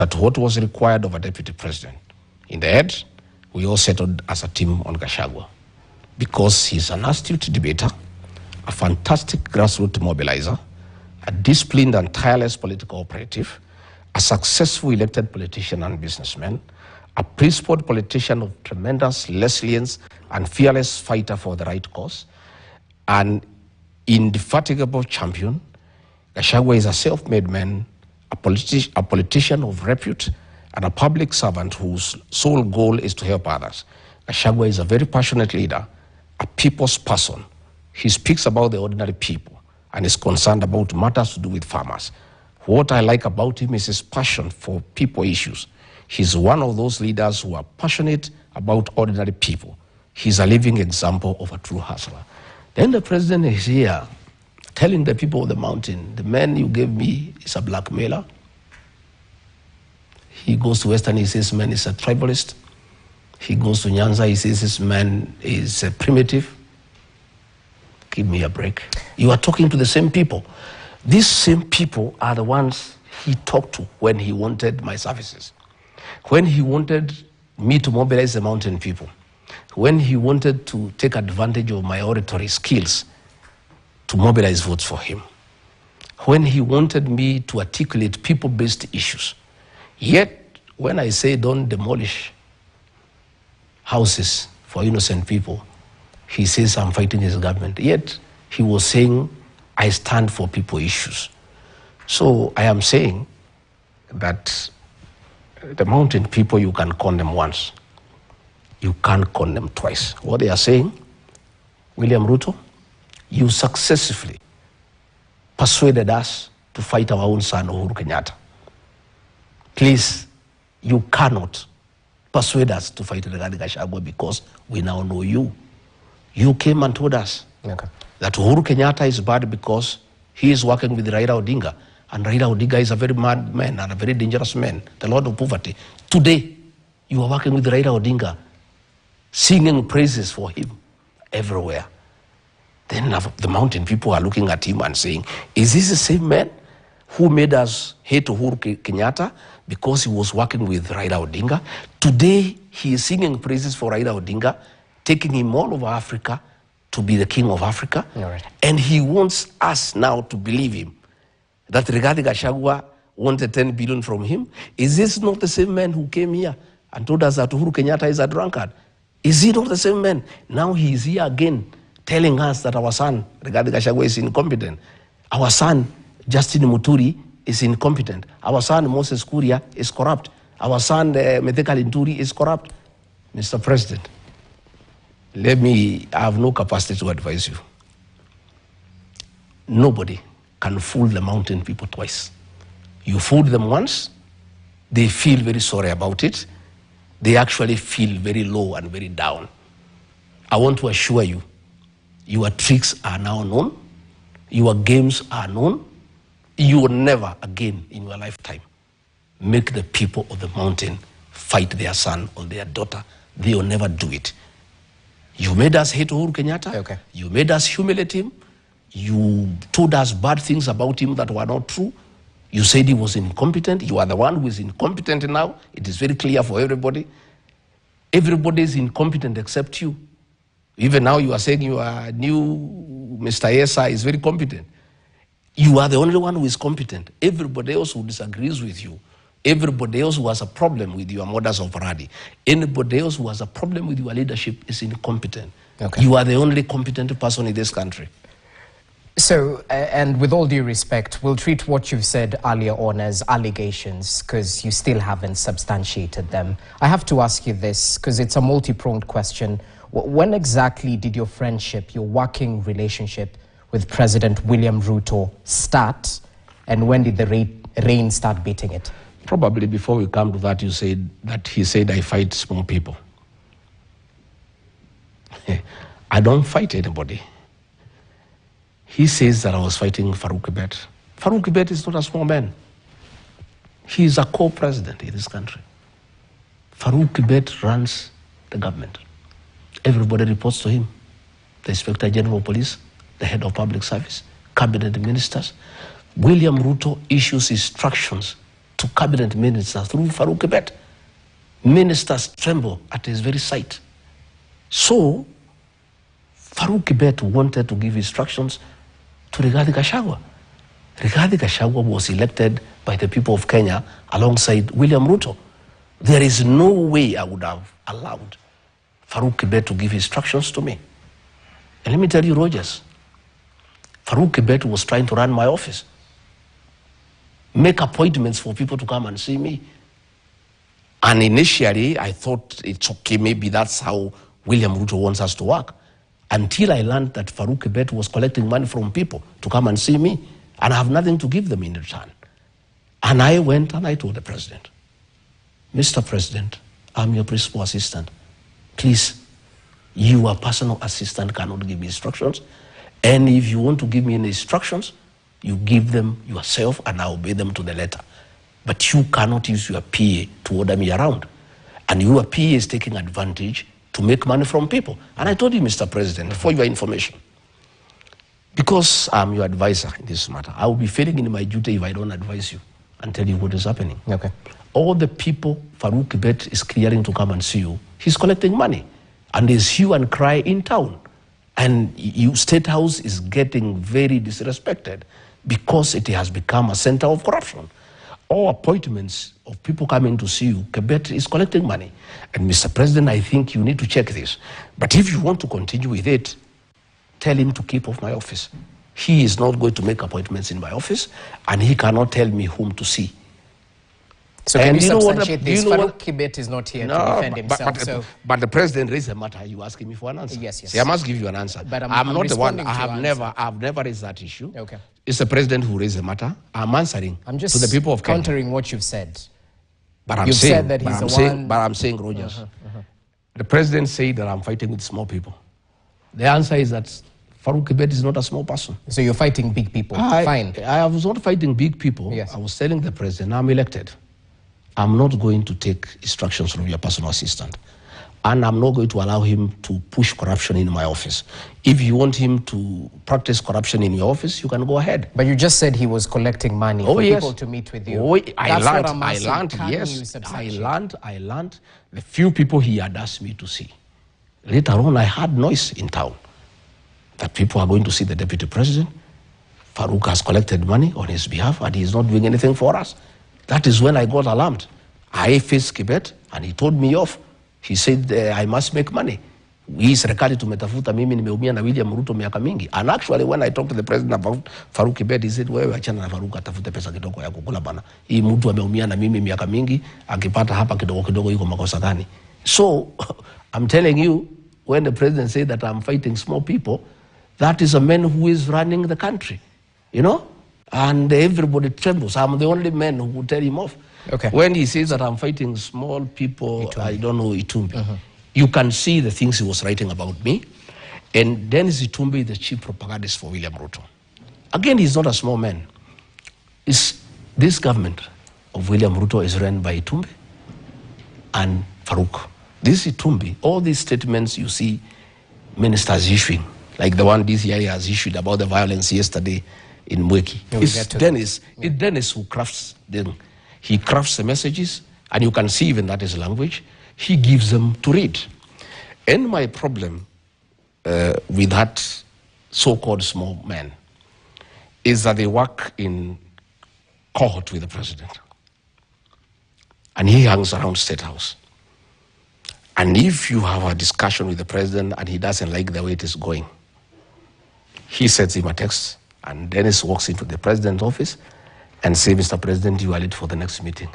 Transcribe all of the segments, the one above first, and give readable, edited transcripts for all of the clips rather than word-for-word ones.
That what was required of a deputy president. In the end, we all settled as a team on Gachagua because he's an astute debater, a fantastic grassroots mobilizer, a disciplined and tireless political operative, a successful elected politician and businessman, a principled politician of tremendous resilience and fearless fighter for the right cause, an indefatigable champion. Gachagua is a self-made man, a politician of repute, and a public servant whose sole goal is to help others. Gachagua is a very passionate leader, a people's person. He speaks about the ordinary people and is concerned about matters to do with farmers. What I like about him is his passion for people issues. He's one of those leaders who are passionate about ordinary people. He's a living example of a true hustler. Then the president is here telling the people of the mountain, the man you gave me is a blackmailer. He goes to Western, he says man is a tribalist. He goes to Nyanza, he says this man is a primitive. Give me a break. You are talking to the same people. These same people are the ones he talked to when he wanted my services. When he wanted me to mobilize the mountain people. When he wanted to take advantage of my oratory skills to mobilize votes for him. When he wanted me to articulate people-based issues. Yet, when I say don't demolish houses for innocent people, he says I'm fighting his government. Yet, he was saying I stand for people issues. So I am saying that the mountain people, you can condemn once. You can't condemn twice. What they are saying, William Ruto, you successfully persuaded us to fight our own son, Uhuru Kenyatta. Please, you cannot persuade us to fight Rigathi Gachagua because we now know you. You came and told us that Uhuru Kenyatta is bad because he is working with Raila Odinga. And Raila Odinga is a very mad man and a very dangerous man, the Lord of Poverty. Today, you are working with Raila Odinga, singing praises for him everywhere. Then the mountain people are looking at him and saying, is this the same man who made us hate Uhuru Kenyatta because he was working with Raila Odinga? Today, he is singing praises for Raila Odinga, taking him all over Africa to be the king of Africa. Right. And he wants us now to believe him, that Rigathi Gachagua wanted 10 billion from him. Is this not the same man who came here and told us that Uhuru Kenyatta is a drunkard? Is he not the same man? Now he is here again, telling us that our son, Rigathi Gachagua, is incompetent. Our son, Justin Muturi, is incompetent. Our son, Moses Kuria, is corrupt. Our son, Methekal Inturi, is corrupt. Mr. President, I have no capacity to advise you. Nobody can fool the mountain people twice. You fooled them once, they feel very sorry about it. They actually feel very low and very down. I want to assure you, your tricks are now known, your games are known. You will never again in your lifetime make the people of the mountain fight their son or their daughter. They will never do it. You made us hate Uhuru Kenyatta. Okay. You made us humiliate him. You told us bad things about him that were not true. You said he was incompetent. You are the one who is incompetent now. It is very clear for everybody. Everybody is incompetent except you. Even now you are saying your new Mr. Yesa is very competent. You are the only one who is competent. Everybody else who disagrees with you, everybody else who has a problem with your modus operandi, anybody else who has a problem with your leadership is incompetent. Okay. You are the only competent person in this country. So, and with all due respect, we'll treat what you've said earlier on as allegations because you still haven't substantiated them. I have to ask you this because it's a multi-pronged question. When exactly did your friendship, your working relationship with President William Ruto start, and when did the rain start beating it? Probably before we come to that, you said that he said I fight small people. I don't fight anybody. He says that I was fighting Farouk Kibet. Farouk Kibet is not a small man. He is a co-president in this country. Farouk Kibet runs the government. Everybody reports to him. The Inspector General of Police, the head of public service, cabinet ministers. William Ruto issues instructions to cabinet ministers through Farouk Kibet. Ministers tremble at his very sight. So, Farouk Kibet wanted to give instructions to Rigathi Gachagua. Rigathi Gachagua was elected by the people of Kenya alongside William Ruto. There is no way I would have allowed Farouk Kibet to give instructions to me. And let me tell you, Rogers, Farouk Kibet was trying to run my office, make appointments for people to come and see me. And initially, I thought it's okay, maybe that's how William Ruto wants us to work, until I learned that Farouk Kibet was collecting money from people to come and see me, and I have nothing to give them in return. And I went and I told the president, Mr. President, I'm your principal assistant. Please, your personal assistant cannot give me instructions. And if you want to give me any instructions, you give them yourself and I obey them to the letter. But you cannot use your PA to order me around. And your PA is taking advantage to make money from people. And I told you, Mr. President, for your information, because I'm your advisor in this matter, I will be failing in my duty if I don't advise you and tell you what is happening. Okay. All the people Farouk Kibet is clearing to come and see you, he's collecting money. And there's hue and cry in town. And State House is getting very disrespected because it has become a center of corruption. All appointments of people coming to see you, Kibet is collecting money. And Mr. President, I think you need to check this. But if you want to continue with it, tell him to keep off my office. He is not going to make appointments in my office, and he cannot tell me whom to see. So can you substantiate this? Farouk Kibet is not here to defend himself. But the president raised a matter. Are you asking me for an answer? Yes, yes. See, I must give you an answer. But I'm not the one. I've never raised that issue. Okay. It's the president who raised the matter. I'm answering to the people of Kenya. Countering what you've said. But I'm You've saying, said that he's the one. But I'm saying, Rogers, the president said that I'm fighting with small people. The answer is that Farouk Kibet is not a small person. So you're fighting big people. Fine. I was not fighting big people. Yes. I was telling the president, I'm elected. I'm not going to take instructions from your personal assistant. And I'm not going to allow him to push corruption in my office. If you want him to practice corruption in your office, you can go ahead. But you just said he was collecting money for people to meet with you. I learned the few people he had asked me to see. Later on, I heard noise in town that people are going to see the deputy president. Farouk has collected money on his behalf and he's not doing anything for us. That is when I got alarmed. I faced Kibet and he told me off. He said, I must make money. Hii serikali tumetafuta, mimi nimeumia na William Ruto miaka mingi. And actually when I talked to the president about Farouk Kibet, he said, wewe achana na Farouk, atafute pesa kidogo ya kukula bana. Hii mtu ameumia na mimi miaka mingi, akipata hapa kidogo kidogo yuko makosa gani? So, I'm telling you, when the president said that I'm fighting small people, that is a man who is running the country, you know? And everybody trembles. I'm the only man who would tell him off. Okay. When he says that I'm fighting small people, Itumbi. I don't know Itumbi. You can see the things he was writing about me. And Dennis Itumbi, the chief propagandist for William Ruto. Again, he's not a small man. This government of William Ruto is run by Itumbi and Farouk. This Itumbi, all these statements you see ministers issuing, like the one DCI has issued about the violence yesterday in Mweki. It's Dennis who crafts them. He crafts the messages, and you can see even that is language. He gives them to read. And my problem with that so-called small man is that they work in cohort with the president. And he hangs around State House. And if you have a discussion with the president and he doesn't like the way it is going, he sends him a text, and Dennis walks into the president's office and says, Mr. President, you are late for the next meeting.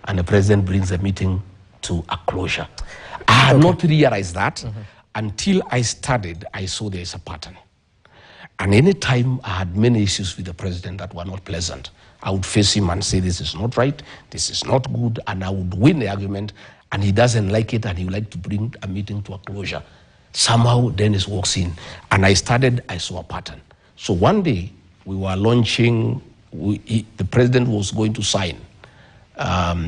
And the president brings the meeting to a closure. I had not realized that until I studied, I saw there is a pattern. And any time I had many issues with the president that were not pleasant, I would face him and say, this is not right, this is not good, and I would win the argument, and he doesn't like it, and he would like to bring a meeting to a closure. Somehow, Dennis walks in, and I saw a pattern. So one day, we were launching, the president was going to sign.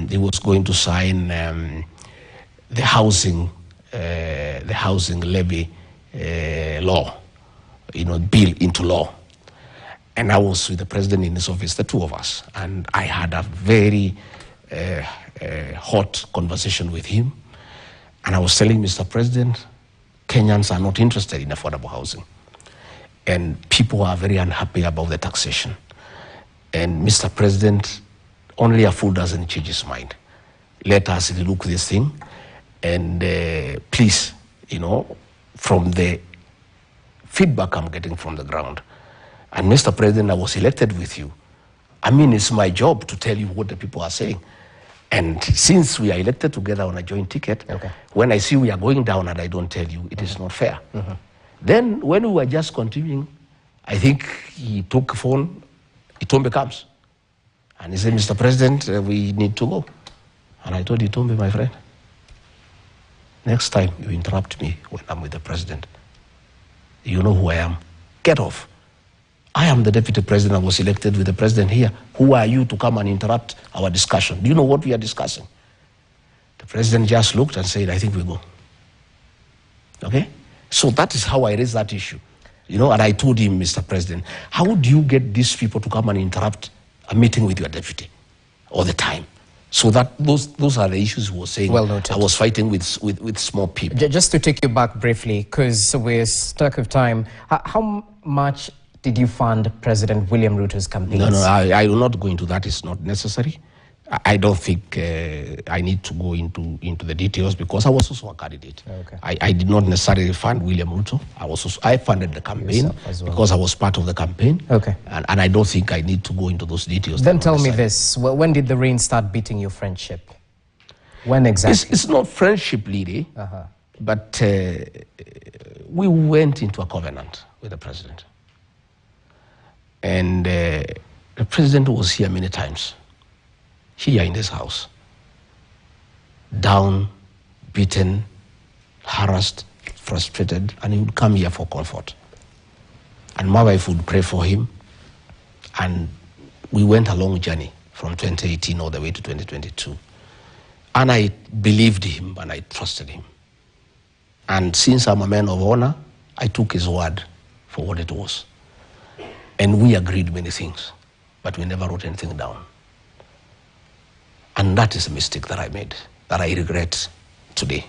He was going to sign the housing levy law, bill into law. And I was with the president in his office, the two of us. And I had a very a hot conversation with him, and I was telling Mr. President, Kenyans are not interested in affordable housing, and people are very unhappy about the taxation. And Mr. President, only a fool doesn't change his mind. Let us look this thing, and please, from the feedback I'm getting from the ground, and Mr. President, I was elected with you. I mean, it's my job to tell you what the people are saying. And since we are elected together on a joint ticket, when I see we are going down and I don't tell you, it is not fair. Then when we were just continuing, I think he took a phone, Itombe comes. And he said, Mr. President, we need to go. And I told Itombe, my friend, next time you interrupt me when I'm with the president, you know who I am. Get off. I am the deputy president. I was elected with the president here. Who are you to come and interrupt our discussion? Do you know what we are discussing? The president just looked and said, I think we go. Okay? So that is how I raised that issue. And I told him, Mr. President, how do you get these people to come and interrupt a meeting with your deputy all the time? So that those are the issues we were saying. Well noted. I was fighting with small people. Just to take you back briefly, because we're stuck of time, how much did you fund President William Ruto's campaign? No, I will not go into that. It's not necessary. I don't think I need to go into the details because I was also a candidate. I did not necessarily fund William Ruto. I funded the campaign well, because I was part of the campaign. And I don't think I need to go into those details. Then tell me this. Well, when did the rain start beating your friendship? When exactly? It's not friendship, Lily. But we went into a covenant with the president. And the president was here many times, here in this house, down, beaten, harassed, frustrated, and he would come here for comfort. And my wife would pray for him, and we went a long journey from 2018 all the way to 2022. And I believed him and I trusted him. And since I'm a man of honor, I took his word for what it was. And we agreed many things, but we never wrote anything down. And that is a mistake that I made, that I regret today.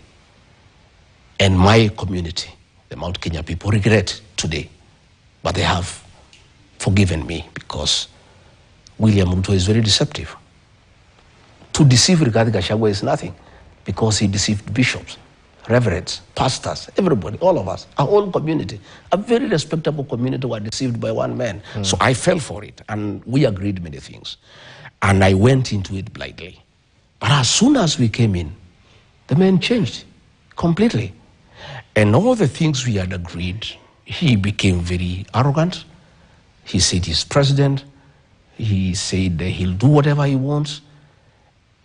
And my community, the Mount Kenya people, regret today. But they have forgiven me because William Ruto is very deceptive. To deceive Rigathi Gachagua is nothing because he deceived bishops, reverends, pastors, everybody, all of us, our whole community, a very respectable community were deceived by one man. So I fell for it, and we agreed many things. And I went into it blindly. But as soon as we came in, the man changed completely. And all the things we had agreed, he became very arrogant. He said he's president. He said he'll do whatever he wants.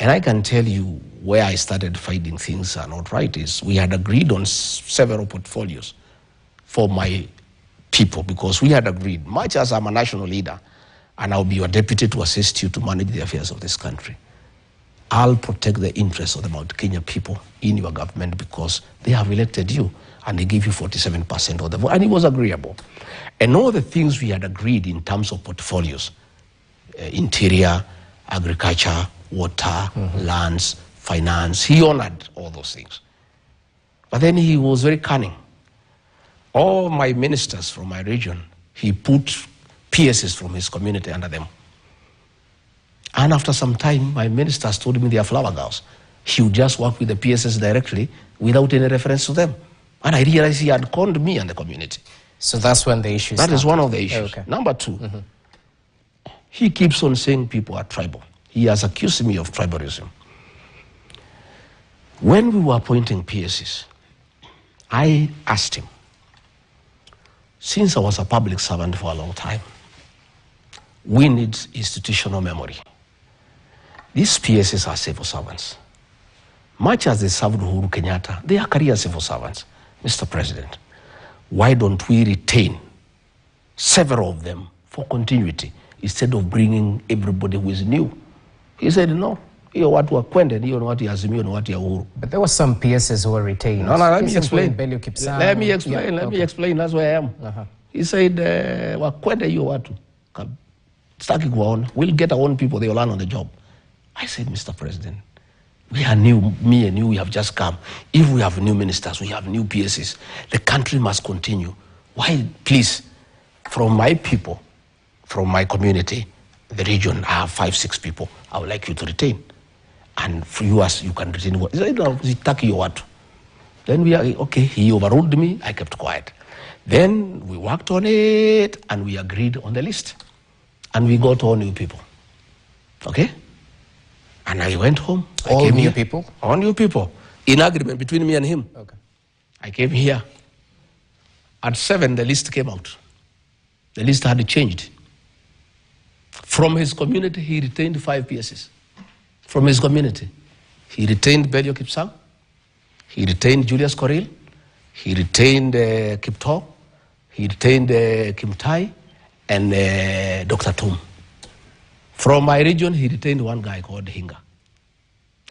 And I can tell you where I started finding things are not right is we had agreed on several portfolios for my people because we had agreed, much as I'm a national leader and I'll be your deputy to assist you to manage the affairs of this country, I'll protect the interests of the Mount Kenya people in your government because they have elected you and they give you 47% of the vote. And it was agreeable. And all the things we had agreed in terms of portfolios, interior, agriculture, water, lands, finance, he honored all those things. But then he was very cunning. All my ministers from my region, he put PSs from his community under them. And after some time, my ministers told me they are flower girls. He would just work with the PSs directly without any reference to them. And I realized he had conned me and the community. So that's when the issue started. That is one of the issues. Number two, he keeps on saying people are tribal. He has accused me of tribalism. When we were appointing PSs, I asked him, since I was a public servant for a long time, we need institutional memory. These PSs are civil servants. Much as they served Uhuru Kenyatta, they are career civil servants. Mr. President, why don't we retain several of them for continuity instead of bringing everybody who is new? He said, no, hiyo watu wa kwende, hiyo ni watu ya Azimio, ni watu ya Uhuru. But there were some PSs who were retained. No, let me explain. Let me explain, that's where I am. He said, wa kwende hiyo watu, staki kuwaona. We'll get our own people, they will learn on the job. I said, Mr. President, we are new, me and you, we have just come. If we have new ministers, we have new PSs, the country must continue. Why, please, from my people, from my community, the region, I have 5-6 people I would like you to retain. And for you, as you can retain what? Then we are, okay, he overruled me, I kept quiet. Then we worked on it and we agreed on the list. And we got all new people. Okay? And I went home. All new people? All new people. In agreement between me and him. Okay. I came here. At 7, the list came out. The list had changed. From his community, he retained 5 PSs. From his community, he retained Belio Kipsang, he retained Julius Koril, he retained Kipto, he retained Kimtai, and Dr. Tum. From my region, he retained one guy called Hinga.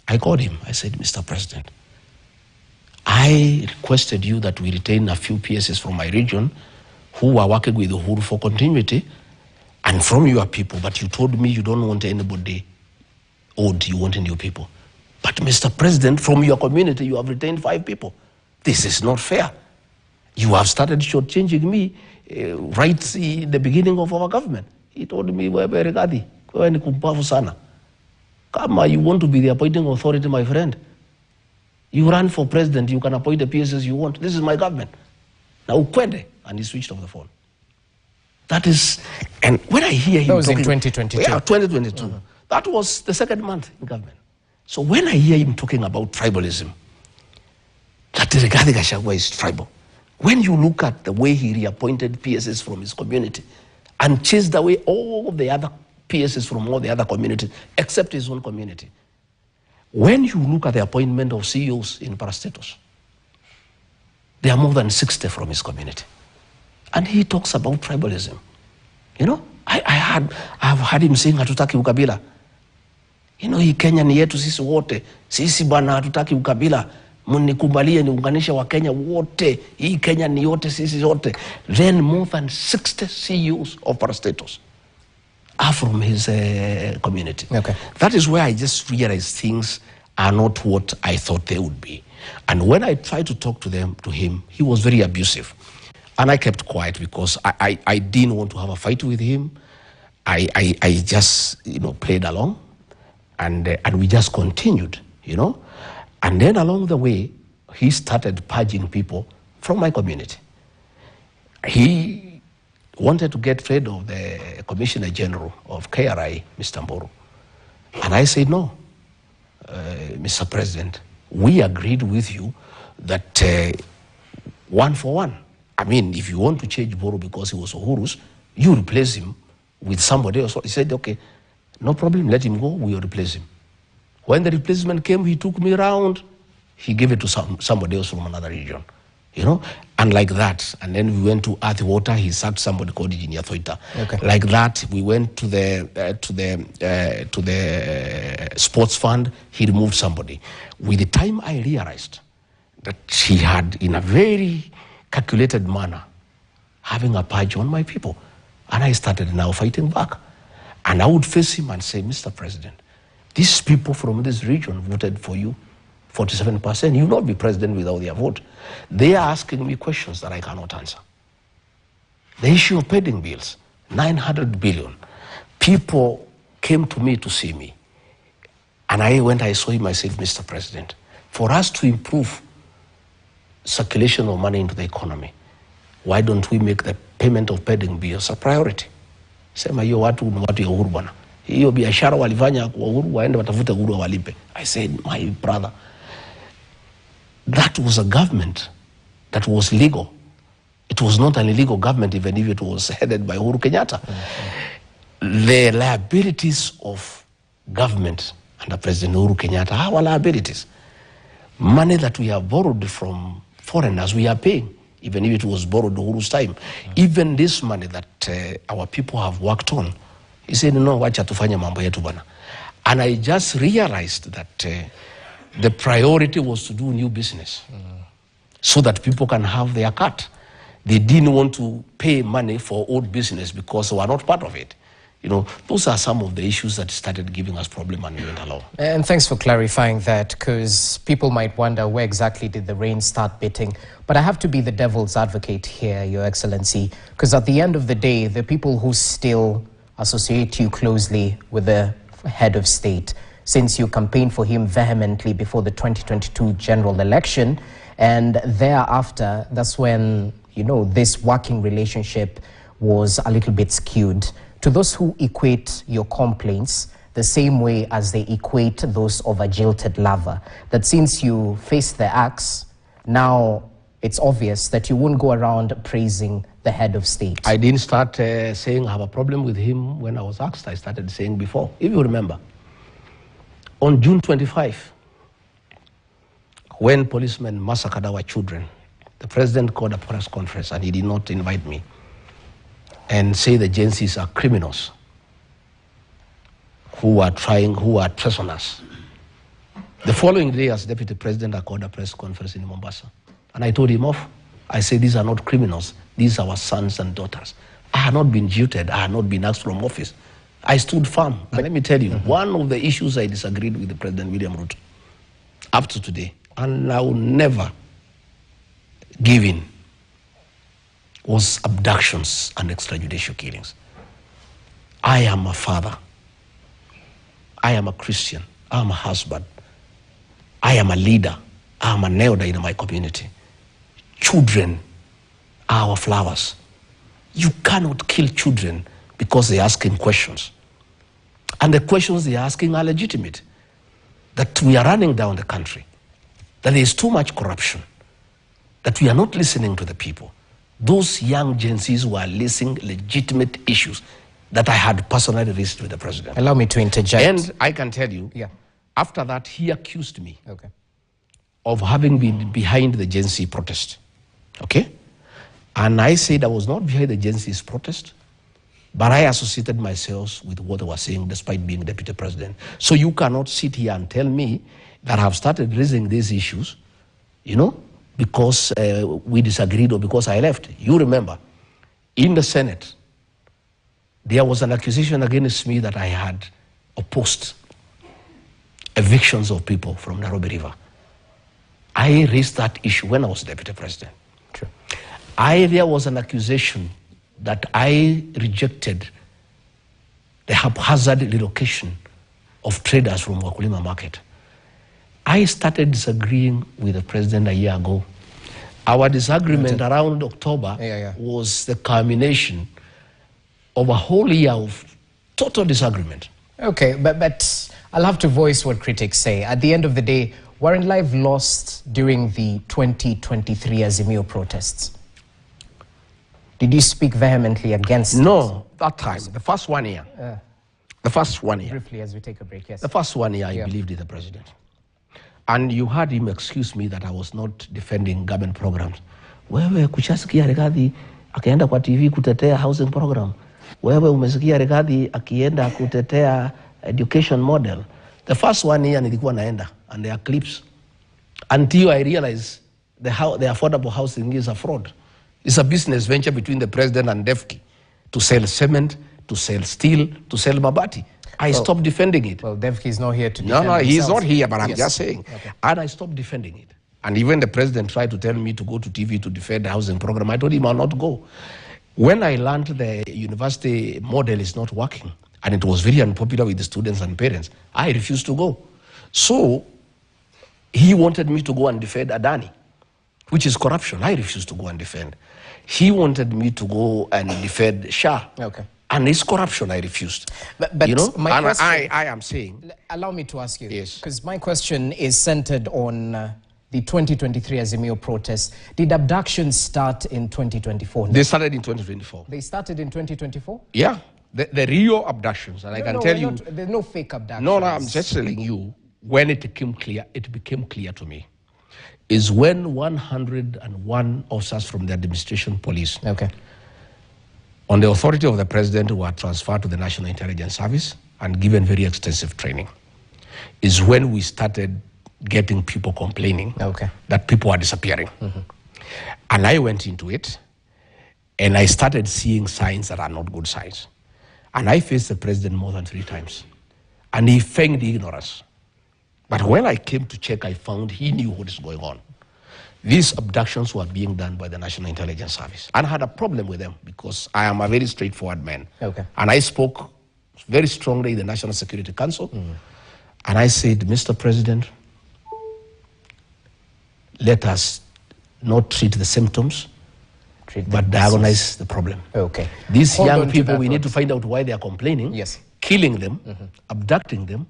I called him. I said, Mr. President, I requested you that we retain a few PSs from my region who are working with Uhuru for continuity and from your people, but you told me you don't want anybody old, you want new people. But Mr. President, from your community, you have retained 5 people. This is not fair. You have started shortchanging me right in the beginning of our government. He told me, Rigathi, Kama you want to be the appointing authority, my friend. You run for president, you can appoint the PSs you want. This is my government. Now, Kwende, and he switched off the phone. That is, and when I hear him that was talking, in 2022. Yeah, 2022. That was the 2nd month in government. So when I hear him talking about tribalism, that Rigathi Gachagua is tribal. When you look at the way he reappointed PSs from his community and chased away all the other PSs from all the other communities, except his own community. When you look at the appointment of CEOs in parastatus, there are more than 60 from his community. And he talks about tribalism. You know, I've heard him saying hatutaki ukabila. You know, hii Kenya ni yetu sisi wote. Sisi bana hatutaki ukabila. Munikubalie niunganishe wa Kenya wote. Hii Kenya ni yote sisi wote. Then more than 60 CEOs of parastatus are from his community. Okay. That is where I just realized things are not what I thought they would be. And when I tried to talk to him, he was very abusive. And I kept quiet because I didn't want to have a fight with him. I just, played along. And we just continued, And then along the way, he started purging people from my community. He wanted to get rid of the Commissioner General of KRI, Mr. Mburu. And I said, no, Mr. President, we agreed with you that 1 for 1. I mean, if you want to change Mburu because he was Uhuru's, you replace him with somebody else. He said, okay, no problem, let him go, we will replace him. When the replacement came, he took me around, he gave it to somebody else from another region, and like that. And then we went to Earth Water, he sacked somebody called Engineer Thoita. Okay. Like that, we went to the sports fund, he removed somebody. With the time I realized that he had, in a very calculated manner, having a purge on my people. And I started now fighting back. And I would face him and say, Mr. President, these people from this region voted for you, 47%. You will not be president without their vote. They are asking me questions that I cannot answer. The issue of pending bills, 900 billion. People came to me to see me. And I saw him, I said, Mr. President, for us to improve circulation of money into the economy, why don't we make the payment of pending bills a priority? Sema hiyo watu ni watu ya Uhuru bwana. Hiyo biashara walifanya kwa Uhuru waende watafute Uhuru walipe. I said, my brother, that was a government that was legal. It was not an illegal government even if it was headed by Uhuru Kenyatta. Mm-hmm. The liabilities of government under President Uhuru Kenyatta are our liabilities. Money that we have borrowed from foreigners, we are paying, even if it was borrowed Uhuru's time. Mm-hmm. Even this money that our people have worked on, he said, no, wacha tufanye mambo yetu bwana. And I just realized that the priority was to do new business so that people can have their cut. They didn't want to pay money for old business because they were not part of it. those are some of the issues that started giving us problem and we went along. And thanks for clarifying that, because people might wonder where exactly did the rain start beating. But I have to be the devil's advocate here, Your Excellency, because at the end of the day, the people who still associate you closely with the head of state, since you campaigned for him vehemently before the 2022 general election, and thereafter, that's when, this working relationship was a little bit skewed. To those who equate your complaints the same way as they equate those of a jilted lover, that since you faced the axe, now it's obvious that you won't go around praising the head of state. I didn't start saying I have a problem with him when I was asked. I started saying before. If you remember, on June 25, when policemen massacred our children, the president called a press conference and he did not invite me and say the agencies are criminals who are prisoners. The following day, as deputy president, I called a press conference in Mombasa. And I told him off. I said, these are not criminals. These are our sons and daughters. I had not been jilted. I had not been asked from office. I stood firm. And let me tell you, one of the issues I disagreed with the President William Ruto up to today, and I will never give in, was abductions and extrajudicial killings. I am a father. I am a Christian. I am a husband. I am a leader. I am an elder in my community. Children are our flowers. You cannot kill children because they're asking questions. And the questions they're asking are legitimate. That we are running down the country. That there is too much corruption. That we are not listening to the people. Those young Gen Zs were raising legitimate issues that I had personally raised with the president. Allow me to interject. And I can tell you, after that, he accused me okay. of having been behind the Gen Z protest. Okay? And I said I was not behind the Gen Z's protest, but I associated myself with what they were saying despite being deputy president. So you cannot sit here and tell me that I have started raising these issues, because we disagreed or because I left. You remember, in the Senate, there was an accusation against me that I had opposed evictions of people from Nairobi River. I raised that issue when I was deputy president. True. There was an accusation that I rejected the haphazard relocation of traders from Wakulima Market. I started disagreeing with the president a year ago. Our disagreement around October was the culmination of a whole year of total disagreement. Okay, but I'll have to voice what critics say. At the end of the day, weren't lives lost during the 2023 Azimio protests? Did you speak vehemently against it? No, that time, the first 1 year. The first 1 year. Briefly, as we take a break, yes. The first 1 year, I believed in the president. And you heard him excuse me that I was not defending government programs. Wewe kushasikia Rigathi akienda kwa TV kutetea housing program. Wewe umesikia Rigathi akienda kutetea education model. The first 1 year nilikuwa naenda, and there are clips. Until I realized the affordable housing is a fraud. It's a business venture between the president and DEFCI to sell cement, to sell steel, to sell mabati. I stopped defending it. Well, DEFCI is not here to defend No, he's himself. not here, but I'm just saying. Okay. And I stopped defending it. And even the president tried to tell me to go to TV to defend the housing program. I told him I'll not go. When I learned the university model is not working, and it was very unpopular with the students and parents, I refused to go. So he wanted me to go and defend Adani, which is corruption. I refused to go and defend. He wanted me to go and defend Shah. Okay. And it's corruption, I refused. But my and question, I am saying... Allow me to ask you. Yes. Because my question is centered on the 2023 Azimio protests. Did abductions start in 2024? They started in 2024. They started in 2024? Yeah. The real abductions. And I can tell you... There's no fake abductions. No, I'm just telling you, when it became clear to me, is when 101 officers from the administration police... Okay. On the authority of the president, were transferred to the National Intelligence Service and given very extensive training, is when we started getting people complaining that people are disappearing. Mm-hmm. And I went into it, and I started seeing signs that are not good signs. And I faced the president more than 3 times. And he feigned ignorance. But when I came to check, I found he knew what is going on. These abductions were being done by the National Intelligence Service. And I had a problem with them because I am a very straightforward man. Okay. And I spoke very strongly in the National Security Council. And I said, Mr. President, let us not treat the symptoms, but diagnose the problem. Okay. These young people, we need to find out why they are complaining. Yes. Killing them, abducting them,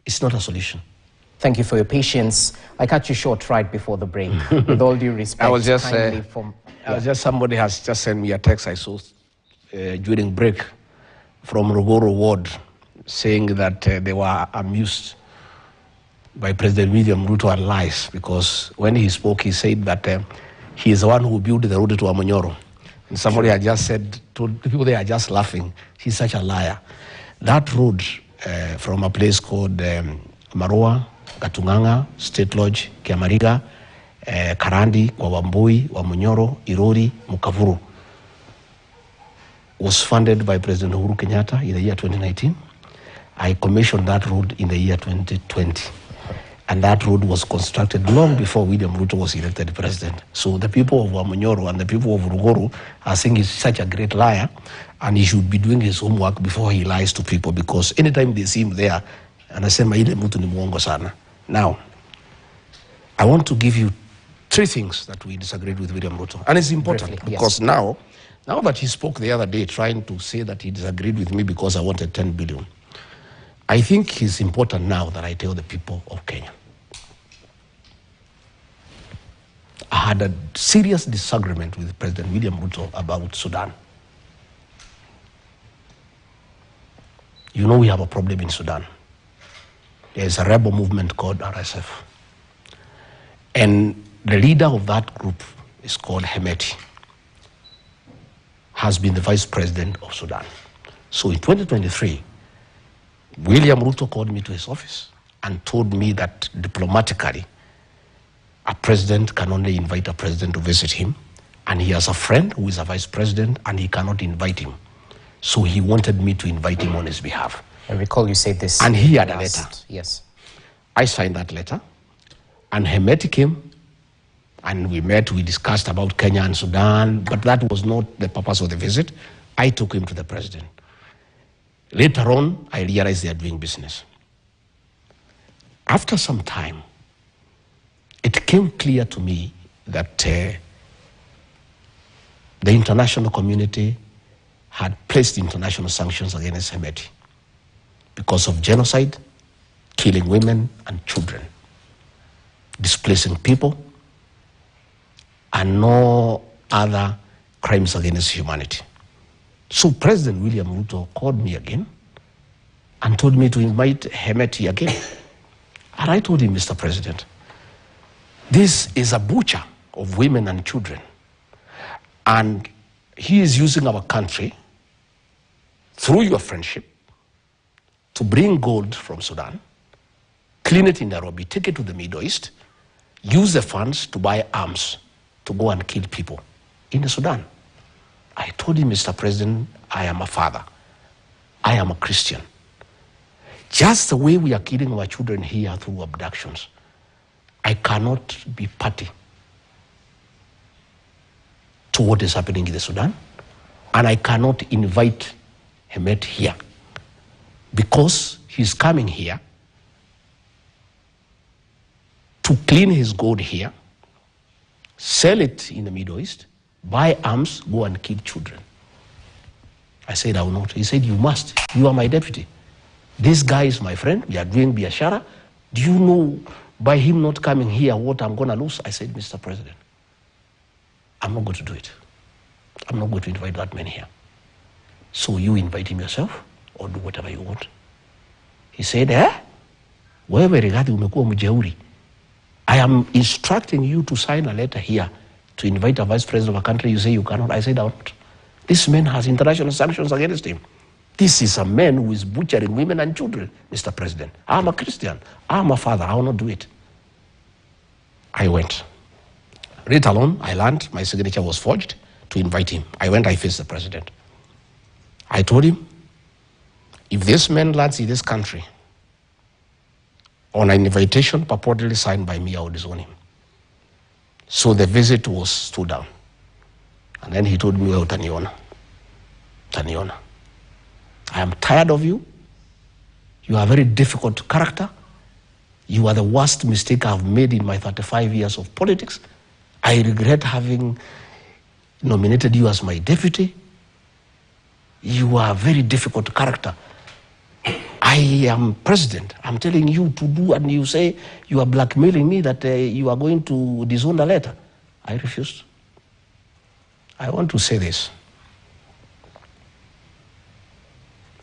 is not a solution. Thank you for your patience. I cut you short right before the break. With all due respect, somebody has just sent me a text I saw during break from Rugoro Ward saying that they were amused by President William Ruto and lies, because when he spoke, he said that he is the one who built the road to Amonyoro. And somebody had just said, to the people, they are just laughing, he's such a liar. That road from a place called Marua, Gatunganga, State Lodge, Kiamariga, Karandi, Wawambui, Wamunyoro, Irori, Mukavuru, was funded by President Uhuru Kenyatta in the year 2019. I commissioned that road in the year 2020. And that road was constructed long before William Ruto was elected president. So the people of Wamunyoro and the people of Rugoro are saying he's such a great liar, and he should be doing his homework before he lies to people, because anytime they see him there, anasema ile mtu ni muongo sana. Now, I want to give you 3 things that we disagreed with William Ruto. And it's important briefly, because now that he spoke the other day trying to say that he disagreed with me because I wanted 10 billion, I think it's important now that I tell the people of Kenya. I had a serious disagreement with President William Ruto about Sudan. You know, we have a problem in Sudan. There's a rebel movement called RSF. And the leader of that group is called Hemeti, has been the vice president of Sudan. So in 2023, William Ruto called me to his office and told me that diplomatically, a president can only invite a president to visit him, and he has a friend who is a vice president and he cannot invite him. So he wanted me to invite him on his behalf. I recall you said this. And he had a letter. Yes. I signed that letter, and Hemeti came, and we met, we discussed about Kenya and Sudan, but that was not the purpose of the visit. I took him to the president. Later on, I realized they are doing business. After some time, it became clear to me that the international community had placed international sanctions against Hemeti because of genocide, killing women and children, displacing people, and no other crimes against humanity. So President William Ruto called me again and told me to invite Hemeti again. And I told him, Mr. President, this is a butcher of women and children. And he is using our country, through your friendship, to bring gold from Sudan, clean it in Nairobi, take it to the Middle East, use the funds to buy arms to go and kill people in the Sudan. I told him, Mr. President, I am a father. I am a Christian. Just the way we are killing our children here through abductions, I cannot be party to what is happening in the Sudan, and I cannot invite Hemeti here because he's coming here to clean his gold here, sell it in the Middle East, buy arms, go and kill children. I said, I will not. He said, you must. You are my deputy. This guy is my friend. We are doing biashara. Do you know by him not coming here what I'm going to lose? I said, Mr. President, I'm not going to do it. I'm not going to invite that man here. So you invite him yourself or do whatever you want. He said, wewe Rigathi umekuwa mjeuri. I am instructing you to sign a letter here to invite a vice president of a country. You say you cannot. I said, I won't. This man has international sanctions against him. This is a man who is butchering women and children, Mr. President. I'm a Christian. I'm a father. I will not do it. I went. Later on, I learned my signature was forged to invite him. I went, I faced the president. I told him, If this man lands in this country on an invitation purportedly signed by me, I would disown him. So the visit was stood down. And then he told me, well, Taniona, I am tired of you. You are a very difficult character. You are the worst mistake I've made in my 35 years of politics. I regret having nominated you as my deputy. You are a very difficult character. I am president. I'm telling you to do, and you say you are blackmailing me that you are going to disown the letter. I refused. I want to say this.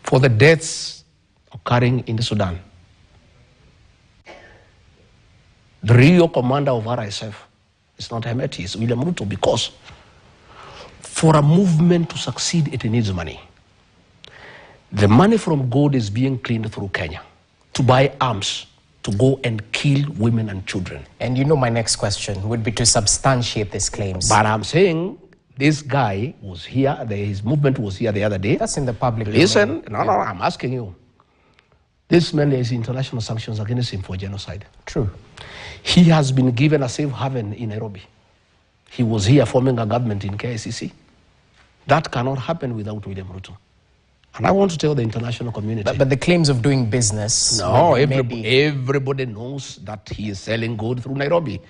For the deaths occurring in the Sudan, the real commander of RSF is not Hemeti, it's William Ruto, because for a movement to succeed, it needs money. The money from gold is being cleaned through Kenya to buy arms, to go and kill women and children. And you know my next question would be to substantiate these claims. But I'm saying this guy was here, his movement was here the other day. That's in the public Listen, no, I'm asking you. This man has international sanctions against him for genocide. True. He has been given a safe haven in Nairobi. He was here forming a government in KICC. That cannot happen without William Ruto. And I want to tell the international community. But the claims of doing business... No, everybody knows that he is selling gold through Nairobi.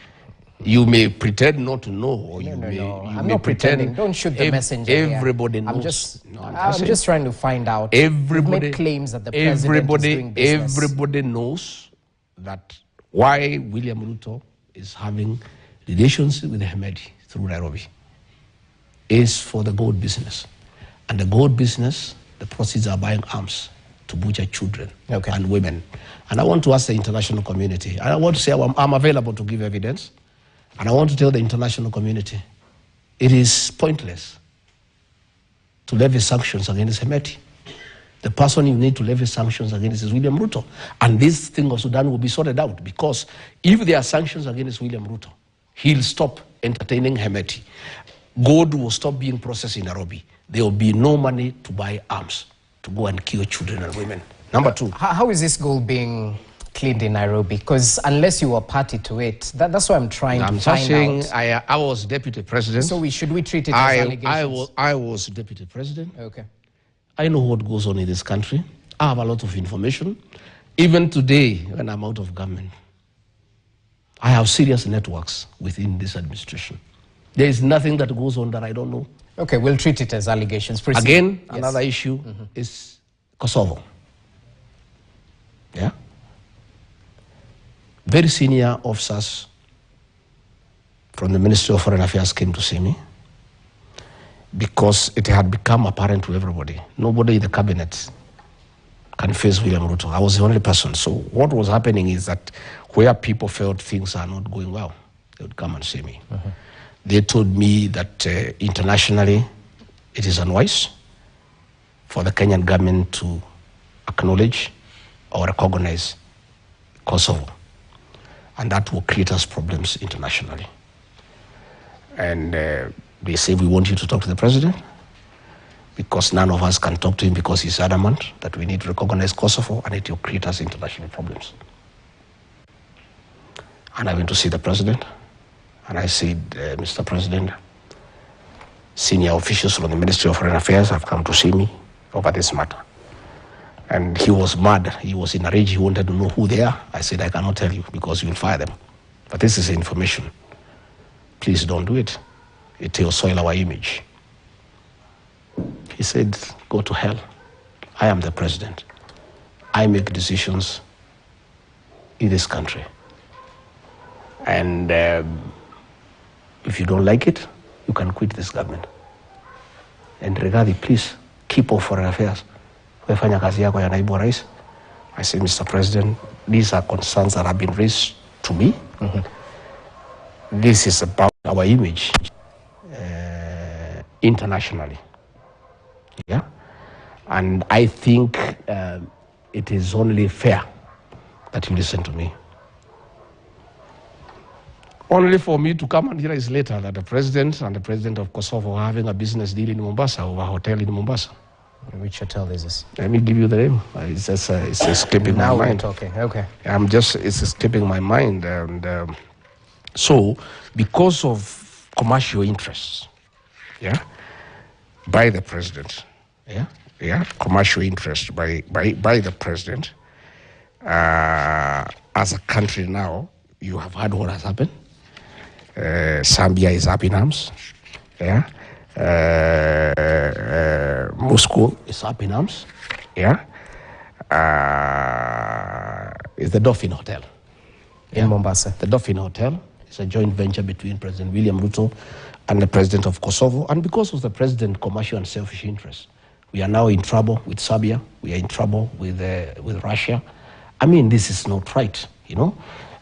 You may pretend not to know, or I'm not pretending. Don't shoot the messenger. Everybody knows. I'm just trying to find out. Everybody made claims that the president is doing business. Everybody knows that why William Ruto is having relations with Hemedi through Nairobi is for the gold business. And the gold business, the proceeds are buying arms to butcher children and women. And I want to ask the international community, and I want to say I'm available to give evidence, and I want to tell the international community, it is pointless to levy sanctions against Hemeti. The person you need to levy sanctions against is William Ruto. And this thing of Sudan will be sorted out, because if there are sanctions against William Ruto, he'll stop entertaining Hemeti. Gold will stop being processed in Nairobi. There will be no money to buy arms to go and kill children and women. Number two. How is this gold being cleaned in Nairobi? Because unless you were party to it, that's what I'm trying to find out. I was deputy president. So should we treat it as allegations? I was deputy president. Okay. I know what goes on in this country. I have a lot of information. Even today, when I'm out of government, I have serious networks within this administration. There is nothing that goes on that I don't know. Okay, we'll treat it as allegations. Proceed. Again, another issue is Kosovo. Yeah? Very senior officers from the Ministry of Foreign Affairs came to see me because it had become apparent to everybody. Nobody in the cabinet can face William Ruto. I was the only person. So what was happening is that where people felt things are not going well, they would come and see me. They told me that internationally it is unwise for the Kenyan government to acknowledge or recognize Kosovo. And that will create us problems internationally. And they say, we want you to talk to the president, because none of us can talk to him because he's adamant that we need to recognize Kosovo, and it will create us international problems. And I went to see the president, and I said, Mr. President, senior officials from the Ministry of Foreign Affairs have come to see me over this matter. And he was mad. He was in a rage. He wanted to know who they are. I said, I cannot tell you because you will fire them. But this is information. Please don't do it. It will soil our image. He said, go to hell. I am the president. I make decisions in this country. And if you don't like it, you can quit this government. And Rigathi, please, keep off foreign affairs. Wefanya kazi yako ya naibu wa rais. I say, Mr. President, these are concerns that have been raised to me. This is about our image internationally. Yeah? And I think it is only fair that you listen to me. Only for me to come and hear is later that the president and the president of Kosovo are having a business deal in Mombasa, over a hotel in Mombasa. Which hotel is this? Let me give you the name. It's just it's escaping my mind. Now we're talking. Okay. It's escaping my mind, and so because of commercial interests, yeah, by the president, commercial interests by the president. As a country now, you have heard what has happened. Zambia is up in arms. Yeah. Moscow is up in arms. Yeah. It's the Dolphin Hotel in Mombasa. The Dolphin Hotel is a joint venture between President William Ruto and the president of Kosovo. And because of the president's commercial and selfish interests, we are now in trouble with Serbia. We are in trouble with Russia. I mean, this is not right, you know.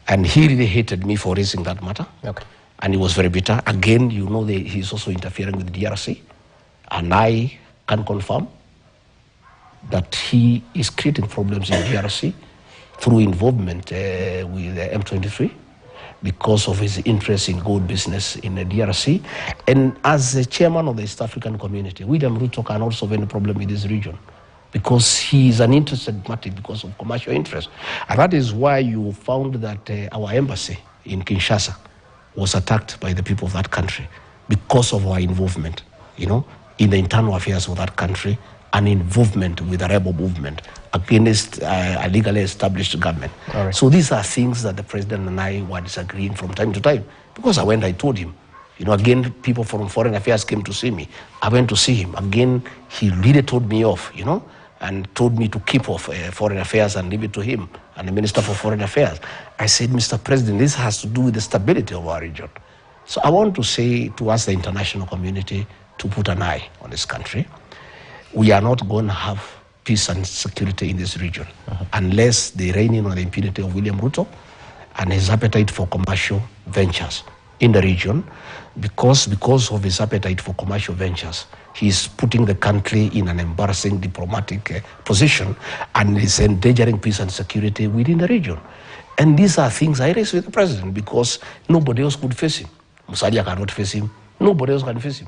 And he really hated me for raising that matter. Okay. And he was very bitter. Again, you know, he's also interfering with the DRC. And I can confirm that he is creating problems in DRC through involvement with M23 because of his interest in gold business in the DRC. And as the chairman of the East African community, William Ruto can also have a problem with this region because he is an interested party because of commercial interest. And that is why you found that our embassy in Kinshasa was attacked by the people of that country because of our involvement, you know, in the internal affairs of that country and involvement with the rebel movement against a legally established government. Right. So these are things that the president and I were disagreeing from time to time. Because I told him, you know, again, people from foreign affairs came to see me. I went to see him. Again, he really told me off, you know, and told me to keep off foreign affairs and leave it to him and the Minister for Foreign Affairs. I said, Mr. President, this has to do with the stability of our region. So I want to say to us, the international community, to put an eye on this country. We are not going to have peace and security in this region unless they rein in on the impunity of William Ruto and his appetite for commercial ventures in the region. Because of his appetite for commercial ventures, he is putting the country in an embarrassing diplomatic position and is endangering peace and security within the region. And these are things I raised with the president because nobody else could face him. Musalia cannot face him. Nobody else can face him.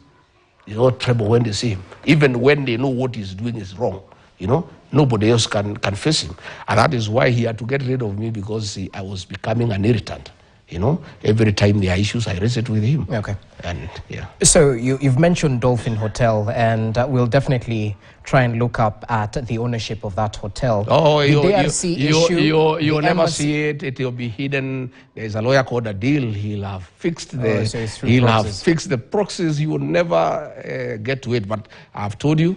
It's all trouble when they see him. Even when they know what he's doing is wrong, you know, nobody else can face him. And that is why he had to get rid of me because I was becoming an irritant. You know, every time there are issues, I raise it with him. Okay. And yeah. So you've mentioned Dolphin Hotel, and we'll definitely try and look up at the ownership of that hotel. Oh, you'll never see it. It will be hidden. There's a lawyer called Adil. He'll have fixed fixed the proxies. You will never get to it. But I've told you,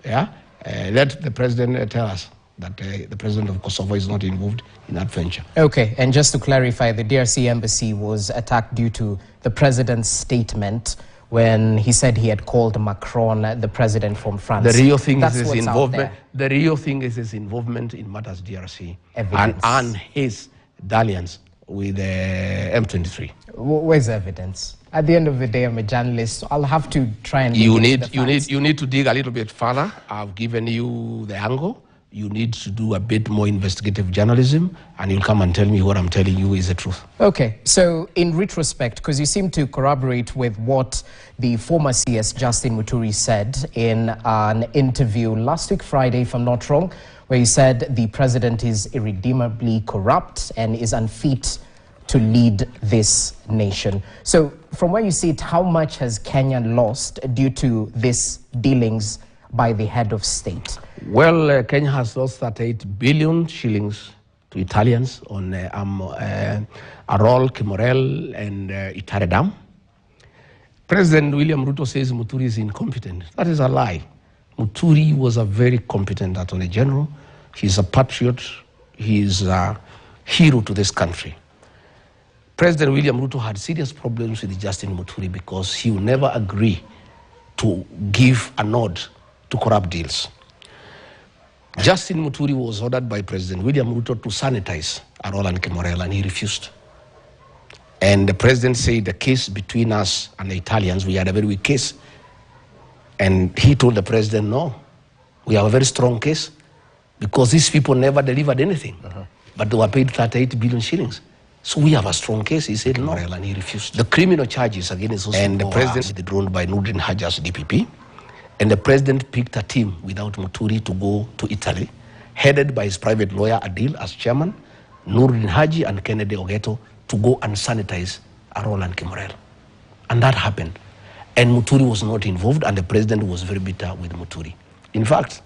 let the president tell us that the president of Kosovo is not involved in that venture. Okay, and just to clarify, the DRC embassy was attacked due to the president's statement when he said he had called Macron the president from France. The real thing is his involvement. The real thing is his involvement in matters DRC and his dalliance with M23. Where's the evidence? At the end of the day, I'm a journalist, so I'll have to try and. You need to dig a little bit further. I've given you the angle. You need to do a bit more investigative journalism, and you'll come and tell me what I'm telling you is the truth. Okay, so in retrospect, because you seem to corroborate with what the former CS Justin Muturi said in an interview last week Friday, if I'm not wrong, where he said the president is irredeemably corrupt and is unfit to lead this nation. So from where you see it, how much has Kenya lost due to these dealings by the head of state? Well, Kenya has lost 38 billion shillings to Italians on Arol, Kimorel, and Itare Dam. President William Ruto says Muturi is incompetent. That is a lie. Muturi was a very competent Attorney General. He's a patriot. He's a hero to this country. President William Ruto had serious problems with Justin Muturi because he would never agree to give a nod to corrupt deals. Justin Muturi was ordered by President William Ruto to sanitize Arol and Kimorel, and he refused. And the president said the case between us and the Italians, we had a very weak case. And he told the president, no, we have a very strong case because these people never delivered anything, but they were paid 38 billion shillings. So we have a strong case. He said no, and he refused. The criminal charges against us, and the president is withdrawn by Nurdin Hajas DPP. And the president picked a team without Muturi to go to Italy, headed by his private lawyer Adil as chairman, Nuruddin Haji and Kennedy Ogeto, to go and sanitize Arol and Kimorel. And that happened. And Muturi was not involved, and the president was very bitter with Muturi. In fact,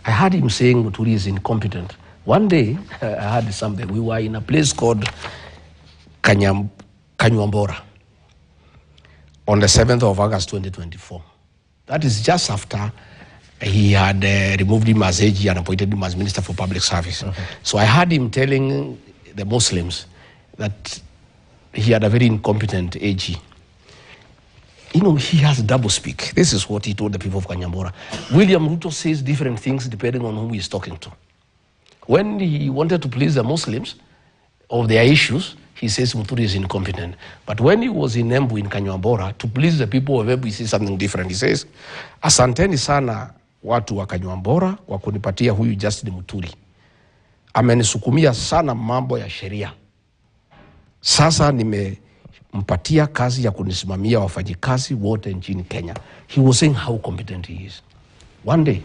I heard him saying Muturi is incompetent. One day, I heard something. We were in a place called Kanyuambora on the 7th of August 2024. That is just after he had removed him as AG and appointed him as Minister for Public Service. So I heard him telling the Muslims that he had a very incompetent AG. You know, he has double speak. This is what he told the people of Kanyambora. William Ruto says different things depending on who he's talking to. When he wanted to please the Muslims of their issues, he says Muturi is incompetent. But when he was in Embu in Kanyambora, to please the people of Embu, he says something different. He says, asanteni sana watu wa Kanyambora kwa kunipatia huyu Justin Muturi. Amenisukumia sana mambo ya sheria. Sasa nimempatia kazi ya kunisimamia wafanyikazi wote nchini Kenya. He was saying how competent he is. One day,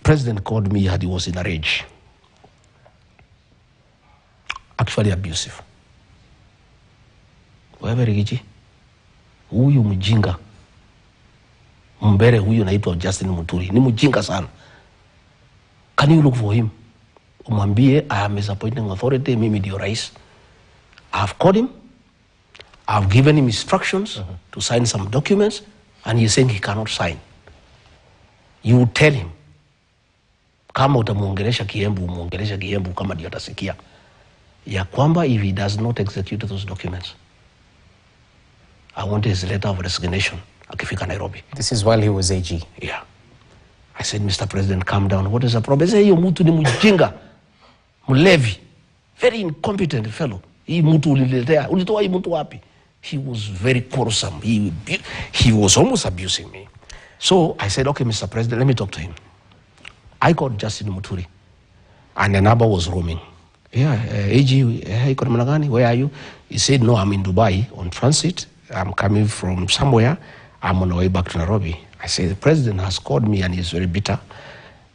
President called me and he was in a rage. Actually abusive. Wewe Rigathi, huyu mjinga, mbere huyu naitwa Justin Muturi, ni mjinga sana. Can you look for him? Umwambie I am his appointing authority, mimi ndio rais. I have called him, I have given him instructions to sign some documents, and he is saying he cannot sign. You tell him, kama utamuongelesha Kiembu, umuongelesha Kiembu kama ndio atasikia. Ya kwamba if he does not execute those documents, I want his letter of resignation akifika Nairobi. This is while he was AG. Yeah. I said, Mr. President, calm down. What is the problem? He said, hiyo mtu ni mjinga, mlevi, very incompetent fellow. Hii mtu uliletea, ulitoa hii mtu wapi? He was very quarrelsome. He was almost abusing me. So I said, okay, Mr. President, let me talk to him. I called Justin Muturi, and the number was roaming. Yeah, AG, hey, where are you? He said, no, I'm in Dubai on transit. I'm coming from somewhere. I'm on the way back to Nairobi. I said, the president has called me and he's very bitter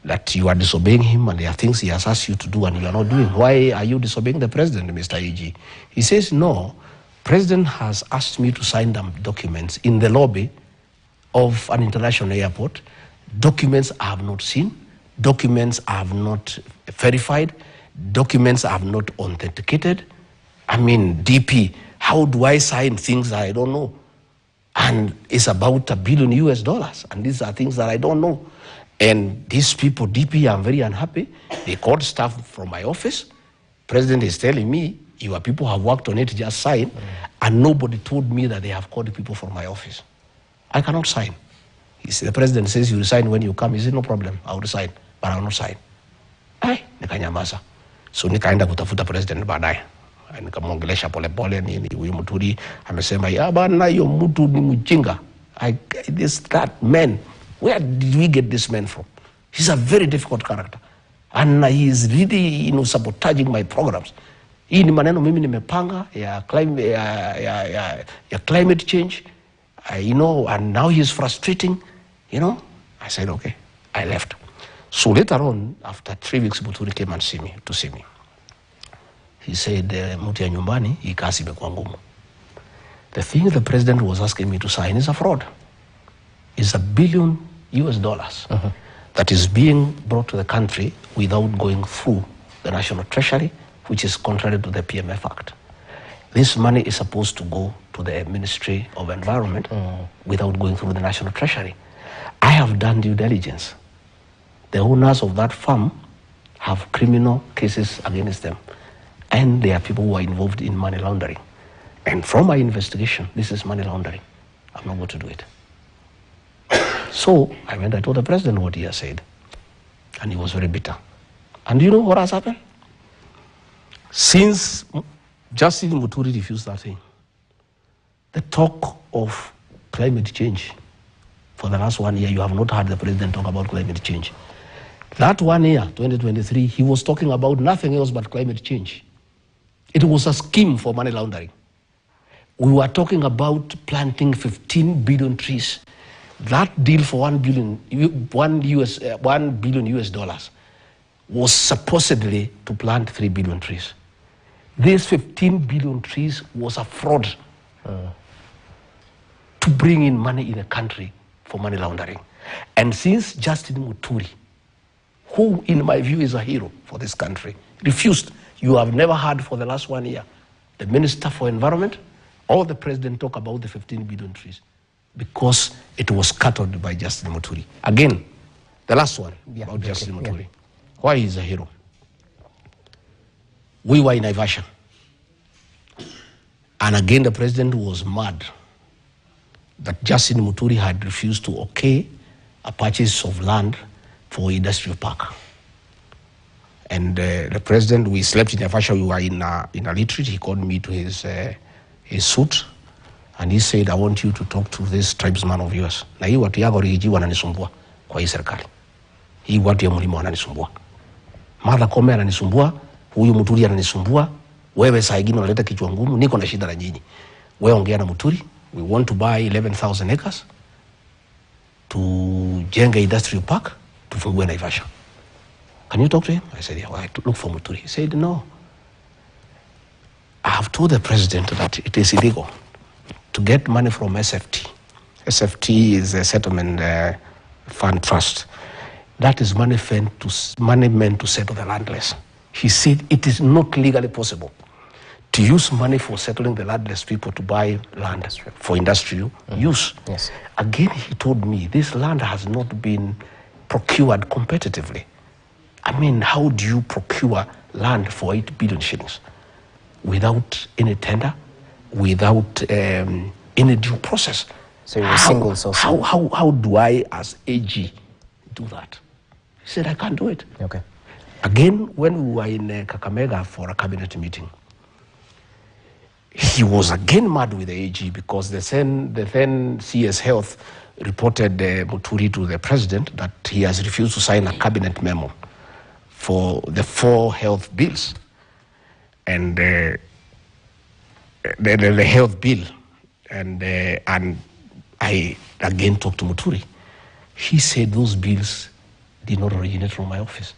that you are disobeying him and there are things he has asked you to do and you are not doing. Why are you disobeying the president, Mr. AG? He says, no, president has asked me to sign them documents in the lobby of an international airport. Documents I have not seen. Documents I have not verified. Documents I have not authenticated. I mean, DP, how do I sign things that I don't know? And it's about $1 billion US, and these are things that I don't know. And these people, DP, I'm very unhappy. They called staff from my office. President is telling me, your people have worked on it, just sign. And nobody told me that they have called people from my office. I cannot sign. The president says you resign when you come. He said, no problem, I will resign, but I will not sign. Ay, nikanyamaza. So nikaenda kutafuta president baadaye. Nikamwongelesha polepole nini huyu Muturi amesema ya bana hiyo mtu ni mjinga. That man, where did we get this man from? He's a very difficult character and he is really, sabotaging my programs. Hii ni maneno mimi nimepanga ya climate change, and now he is frustrating, I said okay, I left. So later on, after 3 weeks, Muturi came and see me. He said, mtu ya nyumbani, hii kazi imekuwa ngumu. The thing the president was asking me to sign is a fraud. It's $1 billion US that is being brought to the country without going through the National Treasury, which is contrary to the PMF Act. This money is supposed to go to the Ministry of Environment without going through the National Treasury. I have done due diligence. The owners of that farm have criminal cases against them. And there are people who are involved in money laundering. And from my investigation, this is money laundering. I'm not going to do it. So I told the president what he has said. And he was very bitter. And you know what has happened? Since Justin Muturi refused that thing, the talk of climate change, for the last 1 year, you have not heard the president talk about climate change. That 1 year, 2023, he was talking about nothing else but climate change. It was a scheme for money laundering. We were talking about planting 15 billion trees. That deal for $1 billion US dollars was supposedly to plant 3 billion trees. These 15 billion trees was a fraud to bring in money in a country for money laundering. And since Justin Muturi, who in my view is a hero for this country, refused, you have never heard for the last 1 year, the Minister for Environment or the President talk about the 15 billion trees because it was scuttled by Justin Muturi. Again, the last one about Justin Muturi. Yeah. Why he's a hero? We were in Naivasha. And again, the President was mad that Justin Muturi had refused to okay a purchase of land for industrial park. And the President, we slept in Naivasha, we were in a retreat. He called me to his suit, and he said, I want you to talk to this tribesman of yours. Na hii watu yago Rigiji wananisumbua kwa hii serikali. Hii watu ya mlima wananisumbua. Martha Koome ananisumbua, huyu Muturi ananisumbua, wewe saa ingine unaleta kichwa ngumu, niko na shida na nyinyi. Wewe ongea na Muturi, we want to buy 11,000 acres to jenga industrial park, tufungue Naivasha. Can you talk to him? I said, yeah, well, I look for Muturi. He said, no. I have told the President that it is illegal to get money from SFT. SFT is a settlement fund trust. That is money meant to settle the landless. He said it is not legally possible to use money for settling the landless people to buy land for industrial use. Yes. Again, he told me this land has not been procured competitively. I mean, how do you procure land for 8 billion shillings without any tender, without any due process? So you're single source. How do I, as AG, do that? He said, I can't do it. Okay. Again, when we were in Kakamega for a cabinet meeting, he was again mad with the AG because the then CS Health reported Muturi to the President that he has refused to sign a cabinet memo for the 4 health bills. And the health bill, and I again talked to Muturi. He said those bills did not originate from my office.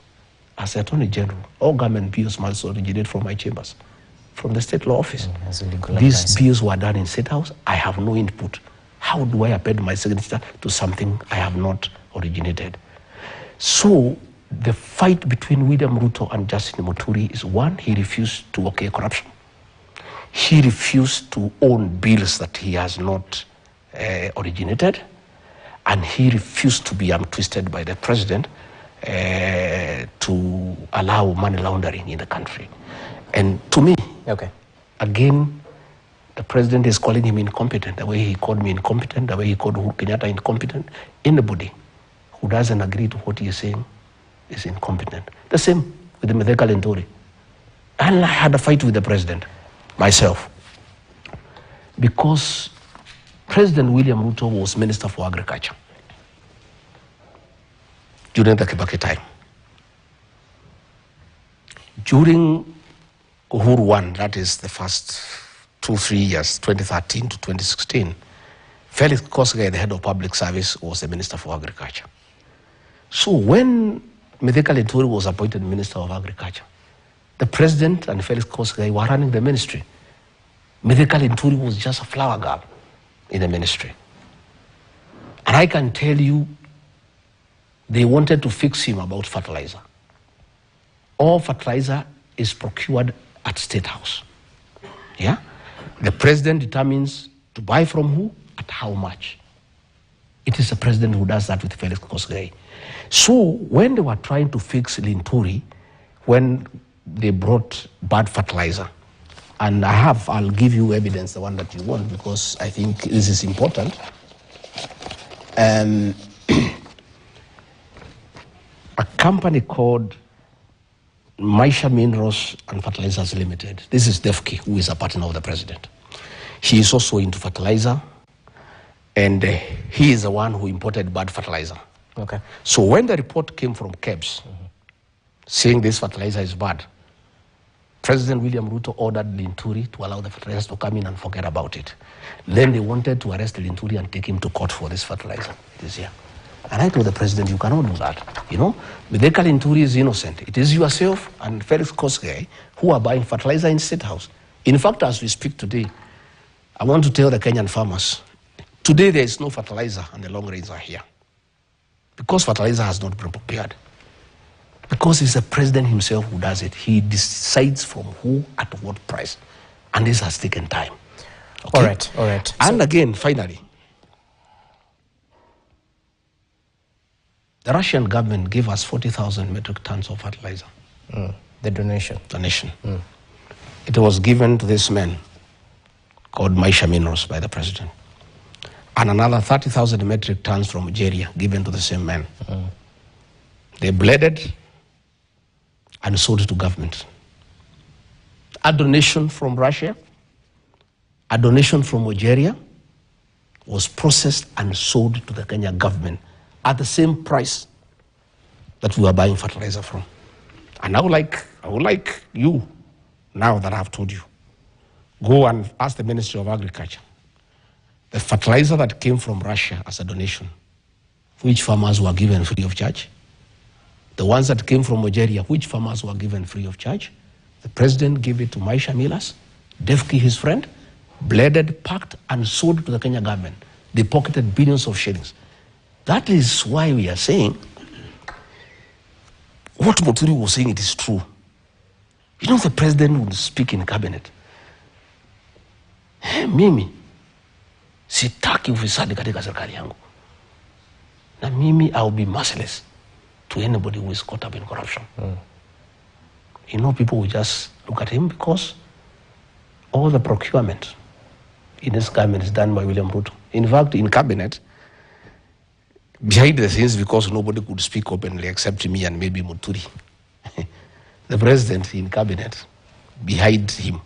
As Attorney General, all government bills must originate from my chambers, from the State Law Office. These bills were done in State House. I have no input. How do I append my signature to something I have not originated? So the fight between William Ruto and Justin Muturi is one, he refused to okay corruption. He refused to own bills that he has not originated, and he refused to be twisted by the President to allow money laundering in the country. And to me, again, the President is calling him incompetent, the way he called me incompetent, the way he called Uhuru Kenyatta incompetent. Anybody who doesn't agree to what he is saying is incompetent. The same with the Mithika Linturi. And I had a fight with the President, myself, because President William Ruto was Minister for Agriculture during the Kibaki time. During Uhuru 1, that is the first 2-3 years, 2013 to 2016, Felix Kosgei, the head of public service, was the Minister for Agriculture. So when Mithika Linturi was appointed Minister of Agriculture, the President and Felix Kosgei were running the ministry. Mithika Linturi was just a flower girl in the ministry. And I can tell you, they wanted to fix him about fertilizer. All fertilizer is procured at State House. Yeah? The President determines to buy from who, at how much. It is the President who does that with Felix Kosgei. So when they were trying to fix Linturi, when they brought bad fertilizer, and I'll give you evidence, the one that you want, because I think this is important. A company called Maisha Minerals and Fertilizers Limited. This is Defki, who is a partner of the President. He is also into fertilizer, and he is the one who imported bad fertilizer. Okay. So when the report came from KEBS saying this fertilizer is bad, President William Ruto ordered Linturi to allow the fertilizers to come in and forget about it. Then they wanted to arrest Linturi and take him to court for this fertilizer. It is here. And I told the president, you cannot do that. You know, Mideka Linturi is innocent. It is yourself and Felix Kosgei who are buying fertilizer in State House. In fact, as we speak today, I want to tell the Kenyan farmers, today there is no fertilizer and the long rains are here. Because fertilizer has not been prepared. Because it's the president himself who does it. He decides from who at what price. And this has taken time. Okay? All right. And again, finally, the Russian government gave us 40,000 metric tons of fertilizer. The donation. It was given to this man called Maisha Minerals by the president. And another 30,000 metric tons from Algeria given to the same man. They blended and sold it to government. A donation from Russia, a donation from Algeria was processed and sold to the Kenya government at the same price that we were buying fertilizer from. And I would like you, now that I've told you, go and ask the Ministry of Agriculture, the fertilizer that came from Russia as a donation, which farmers were given free of charge? The ones that came from Algeria, which farmers were given free of charge? The president gave it to Maisha Milas, Defki, his friend, blended, packed, and sold to the Kenya government. They pocketed billions of shillings. That is why we are saying what Muturi was saying, it is true. You know, the president would speak in cabinet. Hey, mimi, sitaki ufisadi katika serikali yangu. Na mimi, I'll be merciless to anybody who is caught up in corruption. You know, people will just look at him because all the procurement in this government is done by William Ruto. In fact, in cabinet, behind the scenes, because nobody could speak openly except me and maybe Muturi, the president in cabinet, behind him,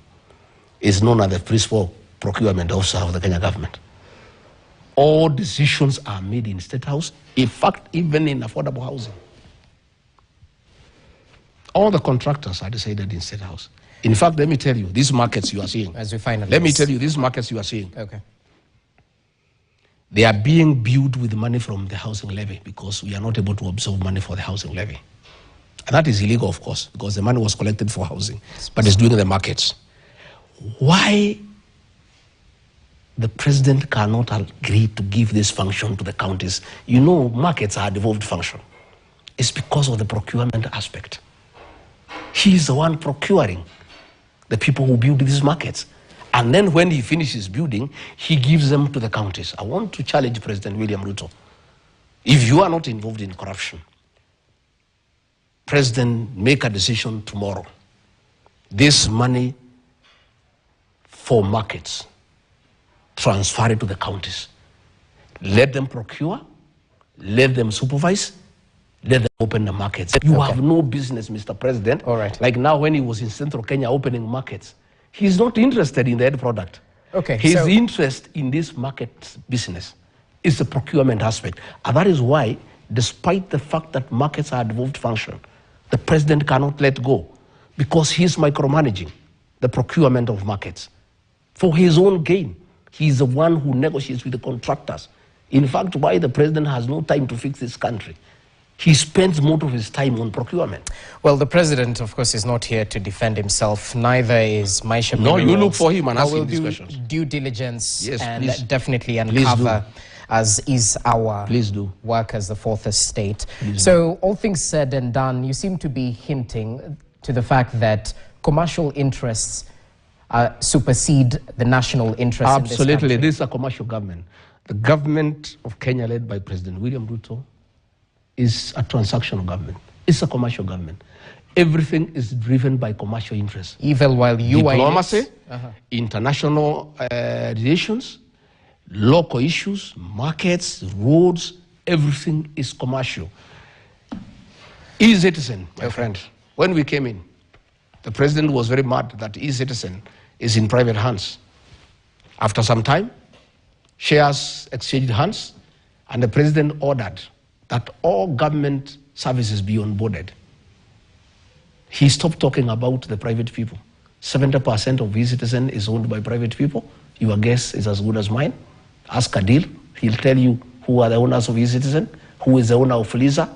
is known as the principal procurement officer of the Kenya government. All decisions are made in State House, in fact, even in affordable housing. All the contractors are decided in State House. In fact, let me tell you, these markets you are seeing. As we finalize. Let me tell you, these markets you are seeing. Okay. They are being built with money from the housing levy because we are not able to absorb money for the housing levy. And that is illegal, of course, because the money was collected for housing, but it's doing the markets. Why the president cannot agree to give this function to the counties? You know, markets are a devolved function. It's because of the procurement aspect. He is the one procuring the people who build these markets. And then when he finishes building, he gives them to the counties. I want to challenge President William Ruto. If you are not involved in corruption, President, make a decision tomorrow. This money for markets, transfer it to the counties. Let them procure, let them supervise, let them open the markets. You have no business, Mr. President. All right. Like now when he was in Central Kenya opening markets, he's not interested in the end product. Okay. His interest in this market business is the procurement aspect. And that is why, despite the fact that markets are a devolved function, the president cannot let go because he's micromanaging the procurement of markets for his own gain. He's the one who negotiates with the contractors. In fact, why the president has no time to fix this country. He spends most of his time on procurement. Well, the president, of course, is not here to defend himself. Neither is Maisha. No, you look for him and ask him these do questions. Due diligence, yes, and please. Definitely uncover, as is our work as the fourth estate. So, all things said and done, you seem to be hinting to the fact that commercial interests supersede the national interest. Absolutely, in this is a commercial government. The government of Kenya, led by President William Ruto, is a transactional government. It's a commercial government. Everything is driven by commercial interests. Even while you diplomacy, international relations, local issues, markets, roads, everything is commercial. E-Citizen, my friend, when we came in, the president was very mad that E-Citizen is in private hands. After some time, shares exchanged hands, and the president ordered that all government services be onboarded. He stopped talking about the private people. 70% of his citizen is owned by private people. Your guess is as good as mine. Ask Adil, he'll tell you who are the owners of his citizen, who is the owner of Lisa.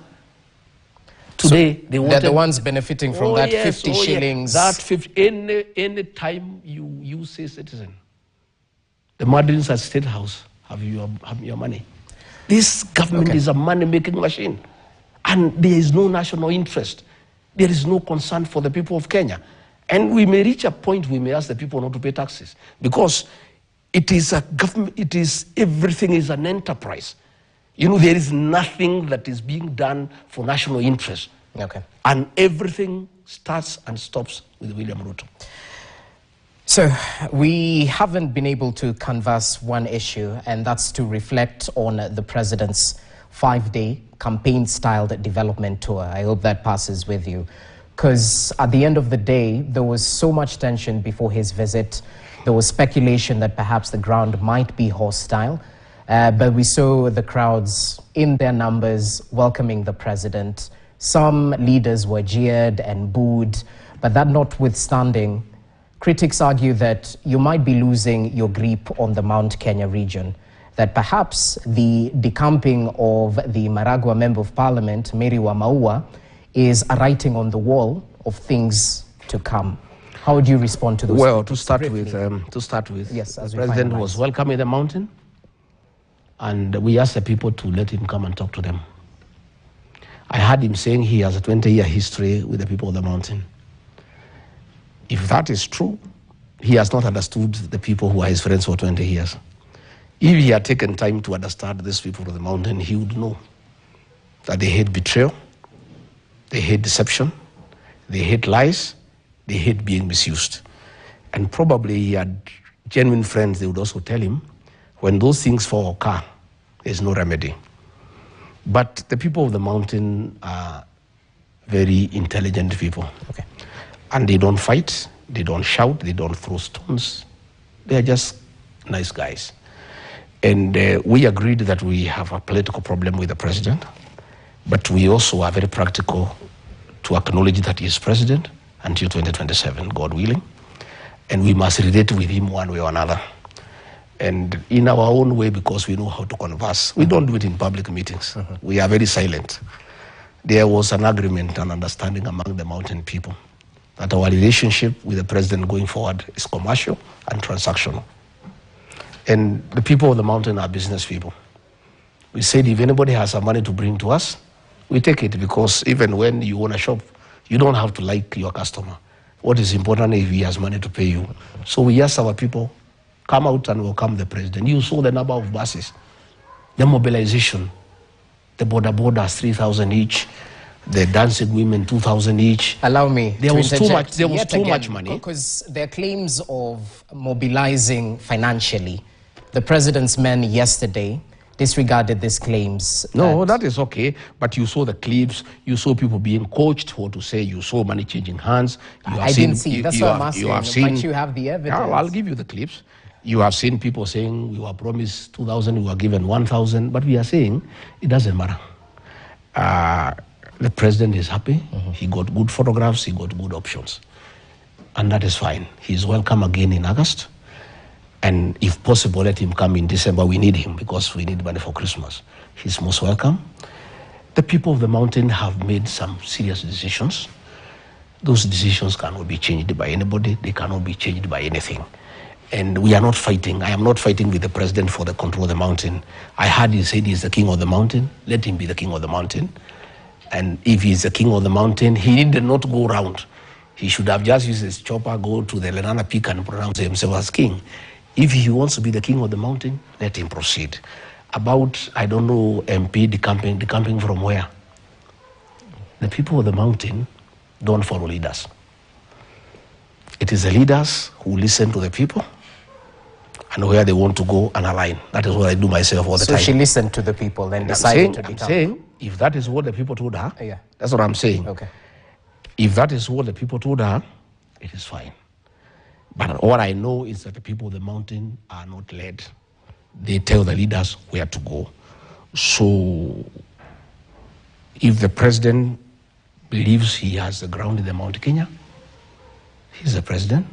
Today, so they're the ones benefiting from that 50 shillings. That 50, any time you say citizen, the Madrins at State House have your money. This government is a money-making machine. And there is no national interest. There is no concern for the people of Kenya. And we may reach a point we may ask the people not to pay taxes. Because it is a government, everything is an enterprise. You know, there is nothing that is being done for national interest. Okay. And everything starts and stops with William Ruto. So we haven't been able to canvass one issue, and that's to reflect on the president's 5-day campaign-styled development tour. I hope that passes with you. Because at the end of the day, there was so much tension before his visit. There was speculation that perhaps the ground might be hostile. But we saw the crowds in their numbers welcoming the president. Some leaders were jeered and booed. But that notwithstanding, critics argue that you might be losing your grip on the Mount Kenya region, that perhaps the decamping of the Maragua Member of Parliament, Mary Wamaua, is a writing on the wall of things to come. How would you respond to those? Well, to start with, yes, the president was welcome in the mountain, and we asked the people to let him come and talk to them. I heard him saying he has a 20-year history with the people of the mountain. If that is true, he has not understood the people who are his friends for 20 years. If he had taken time to understand these people of the mountain, he would know that they hate betrayal, they hate deception, they hate lies, they hate being misused. And probably he had genuine friends, they would also tell him, when those things fall occur, there's no remedy. But the people of the mountain are very intelligent people. Okay. And they don't fight, they don't shout, they don't throw stones. They are just nice guys. And we agreed that we have a political problem with the president, but we also are very practical to acknowledge that he is president until 2027, God willing. And we must relate with him one way or another. And in our own way, because we know how to converse. We don't do it in public meetings. We are very silent. There was an agreement and understanding among the mountain people that our relationship with the president going forward is commercial and transactional. And the people of the mountain are business people. We said if anybody has some money to bring to us, we take it, because even when you own a shop, you don't have to like your customer. What is important if he has money to pay you. So we asked our people, come out and welcome the president. You saw the number of buses, the mobilization, the borders, 3,000 each, the dancing women, 2,000 each. Allow me. There was too much. There was too much money. Because there are claims of mobilizing financially. The president's men yesterday disregarded these claims. No, that is okay. But you saw the clips. You saw people being coached what to say. You saw money changing hands. I didn't see. That's what I'm asking. You have seen, but you have the evidence. Yeah, I'll give you the clips. You have seen people saying we were promised 2,000, we were given 1,000. But we are saying it doesn't matter. The president is happy. He got good photographs. He got good options. And that is fine. He's welcome again in August. And if possible, let him come in December. We need him because we need money for Christmas. He's most welcome. The people of the mountain have made some serious decisions. Those decisions cannot be changed by anybody. They cannot be changed by anything. And we are not fighting. I am not fighting with the president for the control of the mountain. I heard he said he's the king of the mountain. Let him be the king of the mountain. And if he's the king of the mountain, he did not go around. He should have just used his chopper, go to the Lenana Peak and pronounce himself as king. If he wants to be the king of the mountain, let him proceed. About, I don't know, MP decamping from where? The people of the mountain don't follow leaders. It is the leaders who listen to the people and where they want to go and align. That is what I do myself all the time. So she listened to the people and decided to decamp. I'm saying, if that is what the people told her, yeah. That's what I'm saying. Okay. If that is what the people told her, it is fine. But what I know is that the people of the mountain are not led. They tell the leaders where to go. So if the president believes he has the ground in the Mount Kenya, He's the president.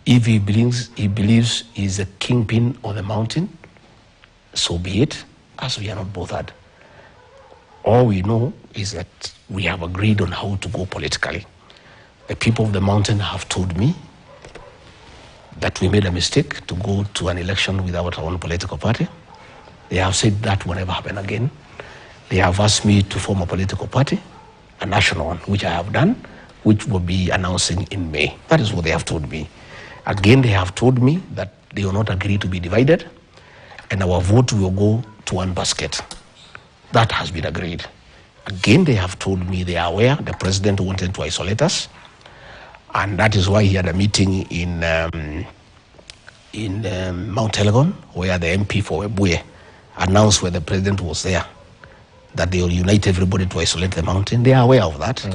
If he believes he's a kingpin on the mountain, so be it, as we are not bothered. All we know is that we have agreed on how to go politically. The people of the mountain have told me that we made a mistake to go to an election without our own political party. They have said that will never happen again. They have asked me to form a political party, a national one, which I have done, which will be announcing in May. That is what they have told me. Again, they have told me that they will not agree to be divided, and our vote will go to one basket. That has been agreed. Again, they have told me they are aware the president wanted to isolate us, and that is why he had a meeting in Mount Elgon, where the MP for Webuye announced where the president was there, that they will unite everybody to isolate the mountain. They are aware of that,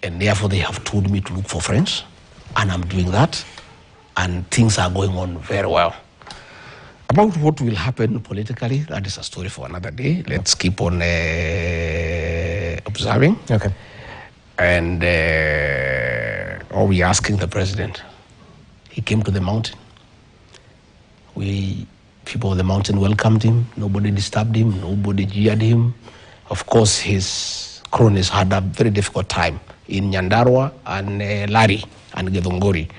and therefore they have told me to look for friends, and I'm doing that, and things are going on very well. About what will happen politically, that is a story for another day. Let's keep on observing. Okay. And are we asking the president? He came to the mountain. People of the mountain welcomed him. Nobody disturbed him. Nobody jeered him. Of course, his cronies had a very difficult time in Nyandarua and Lari and Githunguri.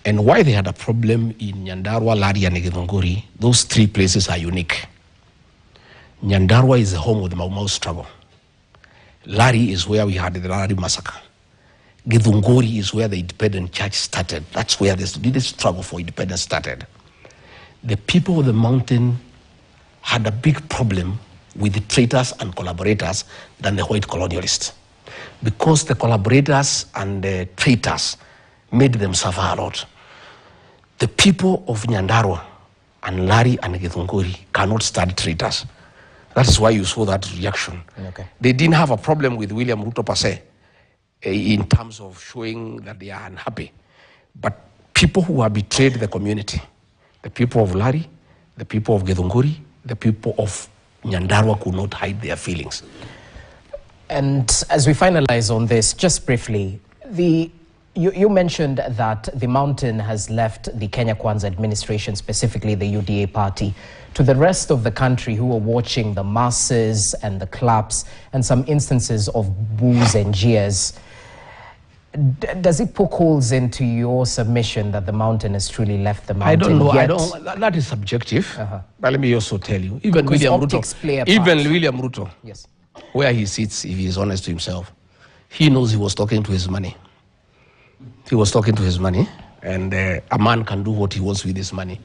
And why they had a problem in Nyandarua, Lari, and Githunguri, those three places are unique. Nyandarua is the home of the Mau Mau struggle. Lari is where we had the Lari massacre. Githunguri is where the independent church started. That's where this struggle for independence started. The people of the mountain had a big problem with the traitors and collaborators than the white colonialists. Because the collaborators and the traitors made them suffer a lot. The people of Nyandarua and Lari and Githunguri cannot stand traitors. That is why you saw that reaction. Okay. They didn't have a problem with William Ruto per se, in terms of showing that they are unhappy. But people who have betrayed the community, the people of Lari, the people of Githunguri, the people of Nyandarua could not hide their feelings. And as we finalize on this, just briefly, you mentioned that the mountain has left the Kenya Kwanza administration, specifically the UDA party, to the rest of the country who are watching the masses and the claps and some instances of boos and jeers. Does it poke holes into your submission that the mountain has truly left the mountain? I don't know. Yet? That is subjective. But let me also tell you, even William Ruto, yes, where he sits, if he is honest to himself, he knows he was talking to his money. He was talking to his money, and a man can do what he wants with his money.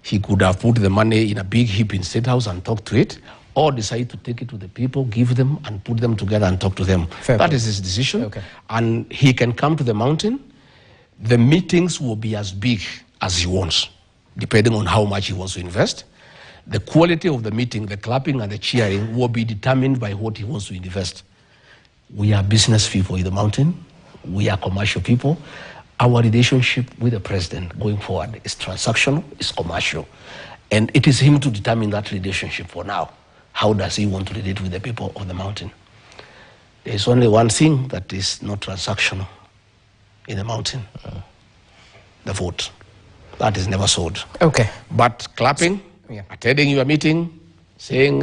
He could have put the money in a big heap in State House and talk to it, or decide to take it to the people, give them, and put them together and talk to them. That is his decision. Okay. And he can come to the mountain. The meetings will be as big as he wants, depending on how much he wants to invest. The quality of the meeting, the clapping and the cheering, will be determined by what he wants to invest. We are business people in the mountain. We are commercial people. Our relationship with the president going forward is transactional, is commercial. And it is him to determine that relationship for now. How does he want to relate with the people of the mountain? There is only one thing that is not transactional in the mountain. The vote. That is never sold. Okay. But clapping, attending your meeting, saying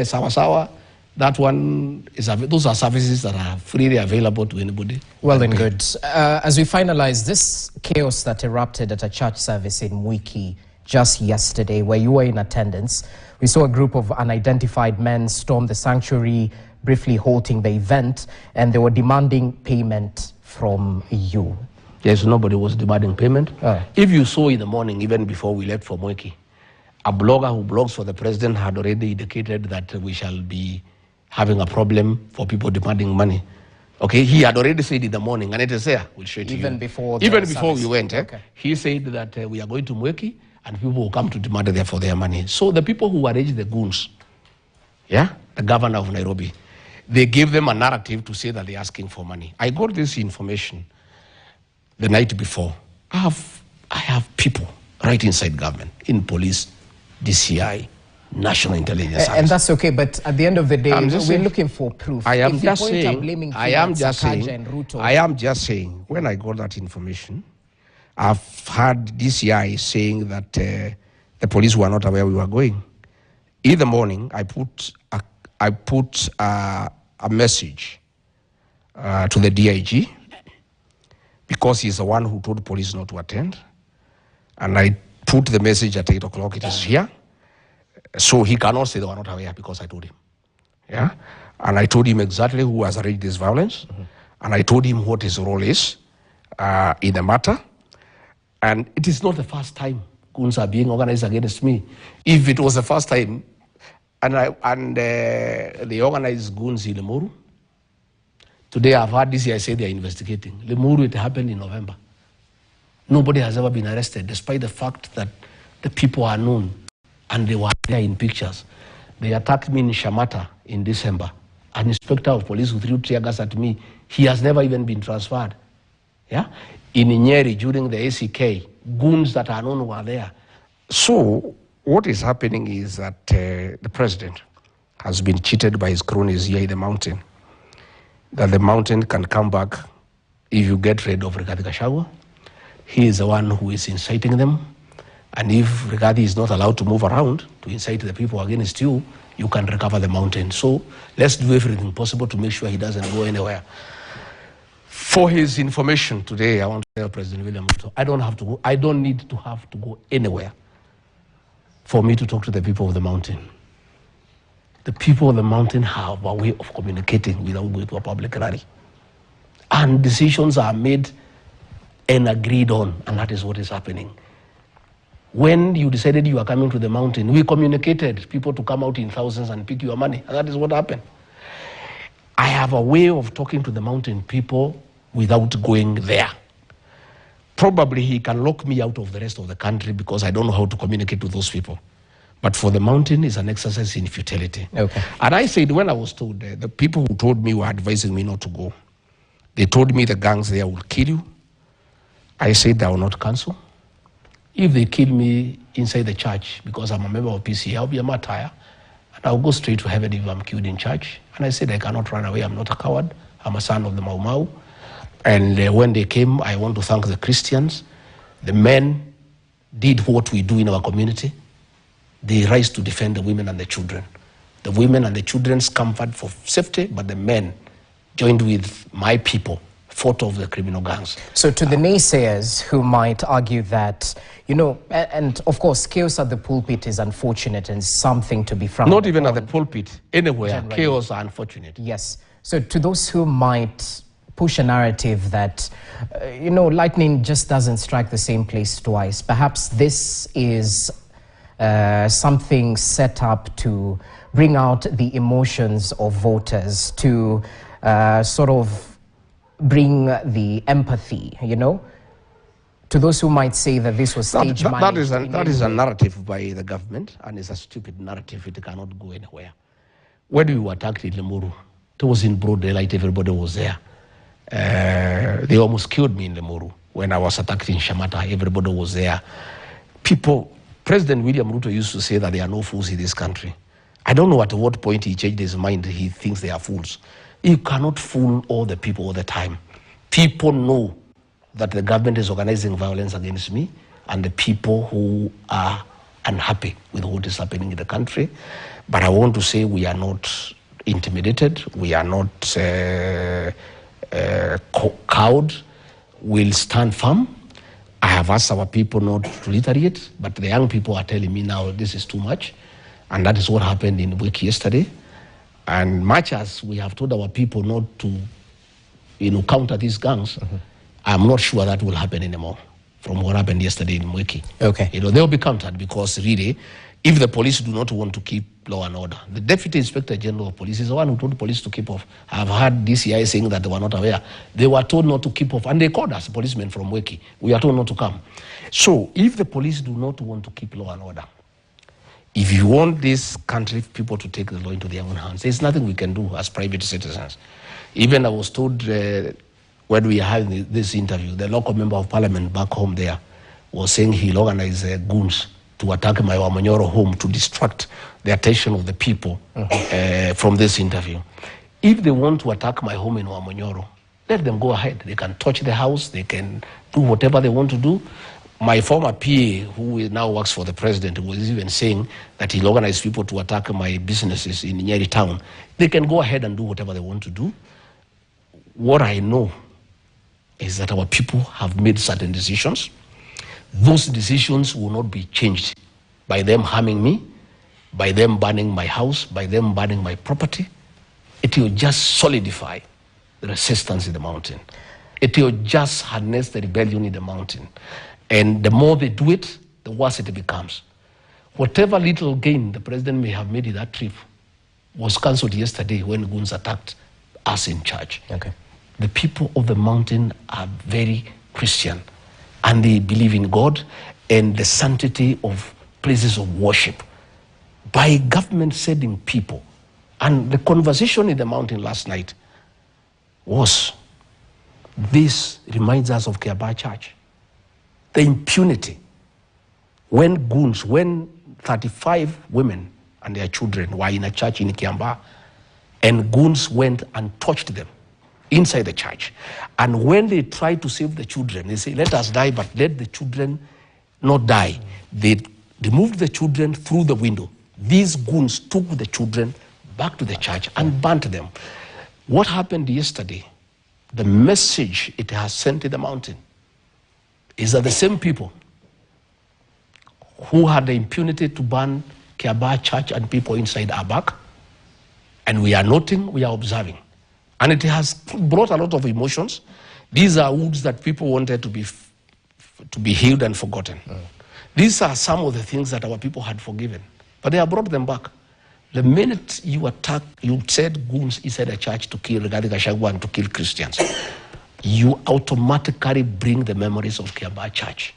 sawa sawa, that one is, those are services that are freely available to anybody. Well and good. As we finalize this chaos that erupted at a church service in Mwiki just yesterday, where you were in attendance, we saw a group of unidentified men storm the sanctuary, briefly halting the event, and they were demanding payment from you. Yes, nobody was demanding payment. If you saw in the morning, even before we left for Mwiki, a blogger who blogs for the president had already indicated that we shall be having a problem for people demanding money. Okay, he had already said in the morning, and it is there, we'll show it to you. Even before we went, he said that we are going to Mwiki, and people will come to demand there for their money. So the people who arranged the goons, the governor of Nairobi, they gave them a narrative to say that they're asking for money. I got this information the night before. I have people right inside government, in police, DCI, National Intelligence Service. And that's okay, but at the end of the day, we're looking for proof. I am just saying, when I got that information, I've heard DCI saying that the police were not aware we were going. In the morning, I put a message to the DIG because he's the one who told police not to attend. And I put the message at 8 o'clock, it is here. So he cannot say they were not aware because I told him. Yeah. And I told him exactly who has arranged this violence. And I told him what his role is in the matter. And it is not the first time goons are being organized against me. If it was the first time, they organized goons in Limuru. Today I've heard this year say they are investigating. Limuru, it happened in November. Nobody has ever been arrested, despite the fact that the people are known and they were there in pictures. They attacked me in Shamata in December. An inspector of police who threw tear gas at me, he has never even been transferred. Yeah? In Nyeri, during the ACK, goons that are known were there. So what is happening is that the president has been cheated by his cronies here in the mountain. That the mountain can come back if you get rid of Rigathi Gachagua. He is the one who is inciting them. And if Rigathi is not allowed to move around to incite the people against you, you can recover the mountain. So let's do everything possible to make sure he doesn't go anywhere. For his information today, I want to tell President William Ruto, I don't need to have to go anywhere for me to talk to the people of the mountain. The people of the mountain have a way of communicating without going to a public rally. And decisions are made and agreed on, and that is what is happening. When you decided you are coming to the mountain, we communicated people to come out in thousands and pick your money, and that is what happened. I have a way of talking to the mountain people without going there. Probably he can lock me out of the rest of the country because I don't know how to communicate with those people. But for the mountain, it's an exercise in futility. Okay. And I said, when I was told, the people who told me were advising me not to go. They told me the gangs there will kill you. I said I will not cancel. If they kill me inside the church because I'm a member of PCA, I'll be a martyr. And I'll go straight to heaven if I'm killed in church. And I said I cannot run away. I'm not a coward. I'm a son of the Mau Mau. And when they came, I want to thank the Christians. The men did what we do in our community. They rise to defend the women and the children. The women and the children's comfort for safety, but the men joined with my people, fought off the criminal gangs. So to the naysayers who might argue that, and of course, chaos at the pulpit is unfortunate and something to be frowned upon. Not even at the pulpit, anywhere, generally. Chaos are unfortunate. Yes. So to those who might push a narrative that, lightning just doesn't strike the same place twice, perhaps this is something set up to bring out the emotions of voters, to sort of bring the empathy, to those who might say that this was stage managed. That is a narrative by the government, and it's a stupid narrative. It cannot go anywhere. When we were attacked in Limuru, it was in broad daylight, everybody was there. They almost killed me in Limuru. When I was attacked in Shamata, everybody was there. President William Ruto used to say that there are no fools in this country. I don't know at what point he changed his mind. He thinks they are fools. You cannot fool all the people all the time. People know that the government is organizing violence against me, and the people who are unhappy with what is happening in the country. But I want to say we are not intimidated. We are not cowed. We'll stand firm. I have asked our people not to retaliate, but the young people are telling me now this is too much. And that is what happened in Wiki yesterday. And much as we have told our people not to, counter these gangs, I'm not sure that will happen anymore from what happened yesterday in Wiki. Okay. They'll be countered because really, if the police do not want to keep law and order, the Deputy Inspector General of Police is the one who told the police to keep off. I've heard DCI saying that they were not aware. They were told not to keep off, and they called us, policemen from Wiki. We are told not to come. So if the police do not want to keep law and order, if you want this country people to take the law into their own hands, there's nothing we can do as private citizens. Even I was told when we had this interview, the local member of parliament back home there was saying he'll organize goons to attack my Wamanyoro home to distract the attention of the people from this interview. If they want to attack my home in Wamanyoro, let them go ahead. They can touch the house, they can do whatever they want to do. My former PA, who now works for the president, was even saying that he'll organize people to attack my businesses in Nyeri town. They can go ahead and do whatever they want to do. What I know is that our people have made certain decisions. Those decisions will not be changed by them harming me, by them burning my house, by them burning my property. It will just solidify the resistance in the mountain. It will just harness the rebellion in the mountain. And the more they do it, the worse it becomes. Whatever little gain the president may have made in that trip was cancelled yesterday when goons attacked us in charge. Okay. The people of the mountain are very Christian, and they believe in God and the sanctity of places of worship. By government sending people, and the conversation in the mountain last night was, this reminds us of Kiambaa Church. The impunity. When goons, when 35 women and their children were in a church in Kiambaa, and goons went and touched them inside the church. And when they tried to save the children, they say, let us die, but let the children not die. They removed the children through the window. These goons took the children back to the church and burnt them. What happened yesterday, the message it has sent to the mountain, is that the same people who had the impunity to burn Kiambaa Church and people inside are back, and we are noting, we are observing. And it has brought a lot of emotions. These are wounds that people wanted to be healed and forgotten. These are some of the things that our people had forgiven, but they have brought them back. The minute you said goons inside a church to kill Rigathi Gachagua and to kill Christians, you automatically bring the memories of Kiambaa Church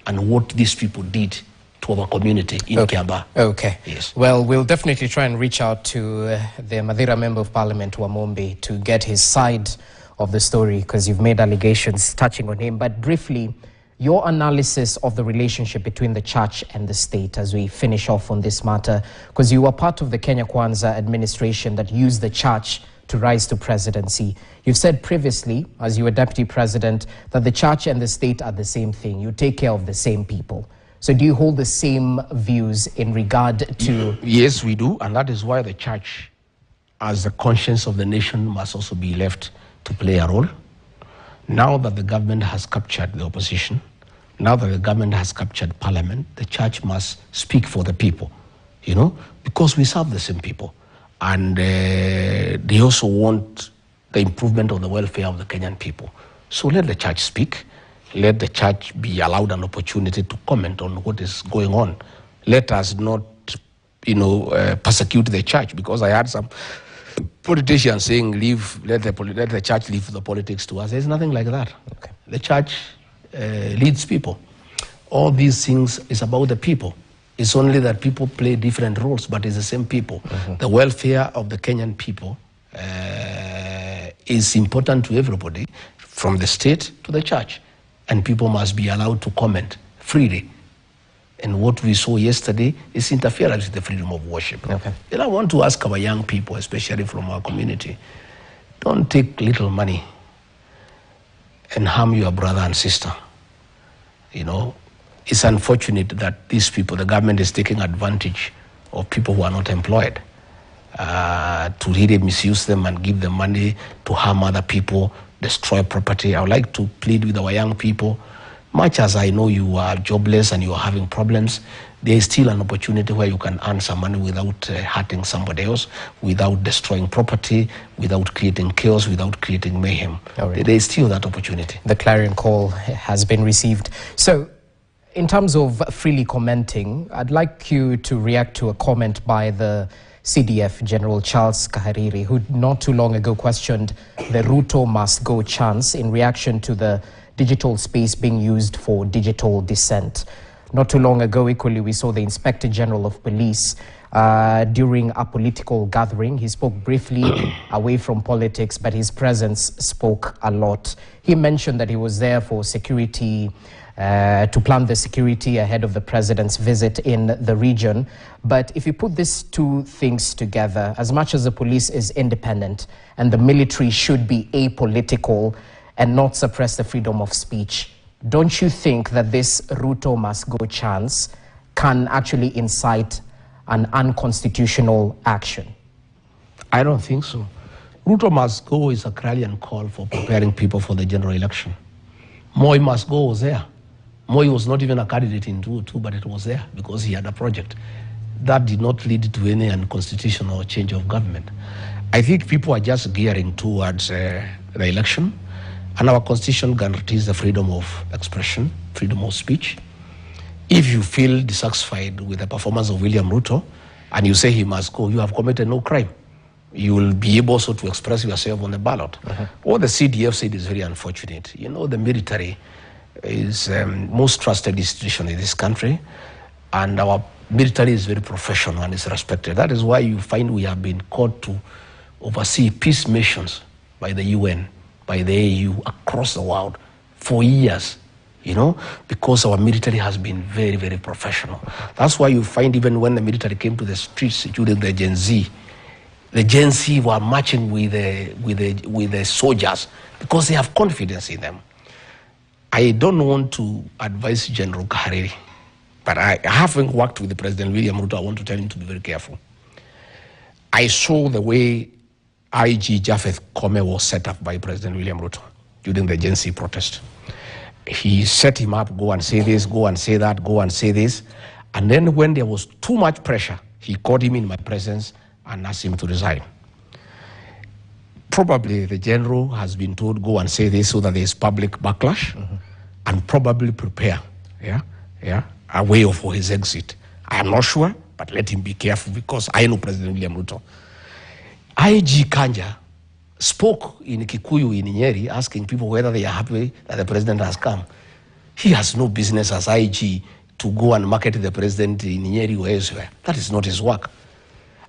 and what these people did to our community in Kiambaa. Okay. Yes. Well, we'll definitely try and reach out to the Madeira Member of Parliament, Wamombi, to get his side of the story, because you've made allegations touching on him. But briefly, your analysis of the relationship between the church and the state as we finish off on this matter, because you were part of the Kenya Kwanza administration that used the church to rise to presidency. You've said previously, as you were deputy president, that the church and the state are the same thing. You take care of the same people. So do you hold the same views in regard to... Yes, we do, and that is why the church, as the conscience of the nation, must also be left to play a role. Now that the government has captured the opposition, now that the government has captured parliament, the church must speak for the people, you know, because we serve the same people. And they also want the improvement of the welfare of the Kenyan people. So let the church speak. Let the church be allowed an opportunity to comment on what is going on. Let us not, persecute the church, because I heard some politicians saying, let the church leave the politics to us. There's nothing like that. Okay. The church leads people. All these things is about the people. It's only that people play different roles, but it's the same people. The welfare of the Kenyan people is important to everybody, from the state to the church. And people must be allowed to comment freely. And what we saw yesterday is interference with the freedom of worship. Okay. And I want to ask our young people, especially from our community, don't take little money and harm your brother and sister. You know, it's unfortunate that these people, the government is taking advantage of people who are not employed to really misuse them and give them money to harm other people, destroy property. I would like to plead with our young people, much as I know you are jobless and you are having problems, there is still an opportunity where you can earn some money without hurting somebody else, without destroying property, without creating chaos, without creating mayhem. Right. There is still that opportunity. The clarion call has been received. So, in terms of freely commenting, I'd like you to react to a comment by the CDF General Charles Kahariri, who not too long ago questioned the Ruto must go chance in reaction to the digital space being used for digital dissent. Not too long ago, equally, we saw the Inspector General of Police during a political gathering. He spoke briefly away from politics, but his presence spoke a lot. He mentioned that he was there for security to plan the security ahead of the president's visit in the region. But if you put these two things together, as much as the police is independent and the military should be apolitical and not suppress the freedom of speech, don't you think that this Ruto must go chance can actually incite an unconstitutional action? I don't think so. Ruto must go is a clarion call for preparing people for the general election. Moi must go was there. Moi was not even a candidate in 2002, but it was there because he had a project. That did not lead to any unconstitutional change of government. I think people are just gearing towards the election, and our constitution guarantees the freedom of expression, freedom of speech. If you feel dissatisfied with the performance of William Ruto and you say he must go, you have committed no crime. You will be able also to express yourself on the ballot. What the CDF said is very unfortunate. You know, the military is most trusted institution in this country, and our military is very professional and is respected. That is why you find we have been called to oversee peace missions by the UN, by the AU across the world for years, you know, because our military has been very, very professional. That's why you find even when the military came to the streets during the Gen Z were marching with the soldiers because they have confidence in them. I don't want to advise General Kahariri, but having worked with the President William Ruto, I want to tell him to be very careful. I saw the way IG Japheth Kome was set up by President William Ruto during the Gen Z protest. He set him up, go and say this, go and say that, go and say this. And then when there was too much pressure, he called him in my presence and asked him to resign. Probably the general has been told, go and say this so that there is public backlash, and probably prepare a way for his exit. I am not sure, but let him be careful because I know President William Ruto. IG Kanja spoke in Kikuyu in Nyeri asking people whether they are happy that the president has come. He has no business as IG to go and market the president in Nyeri or elsewhere. That is not his work.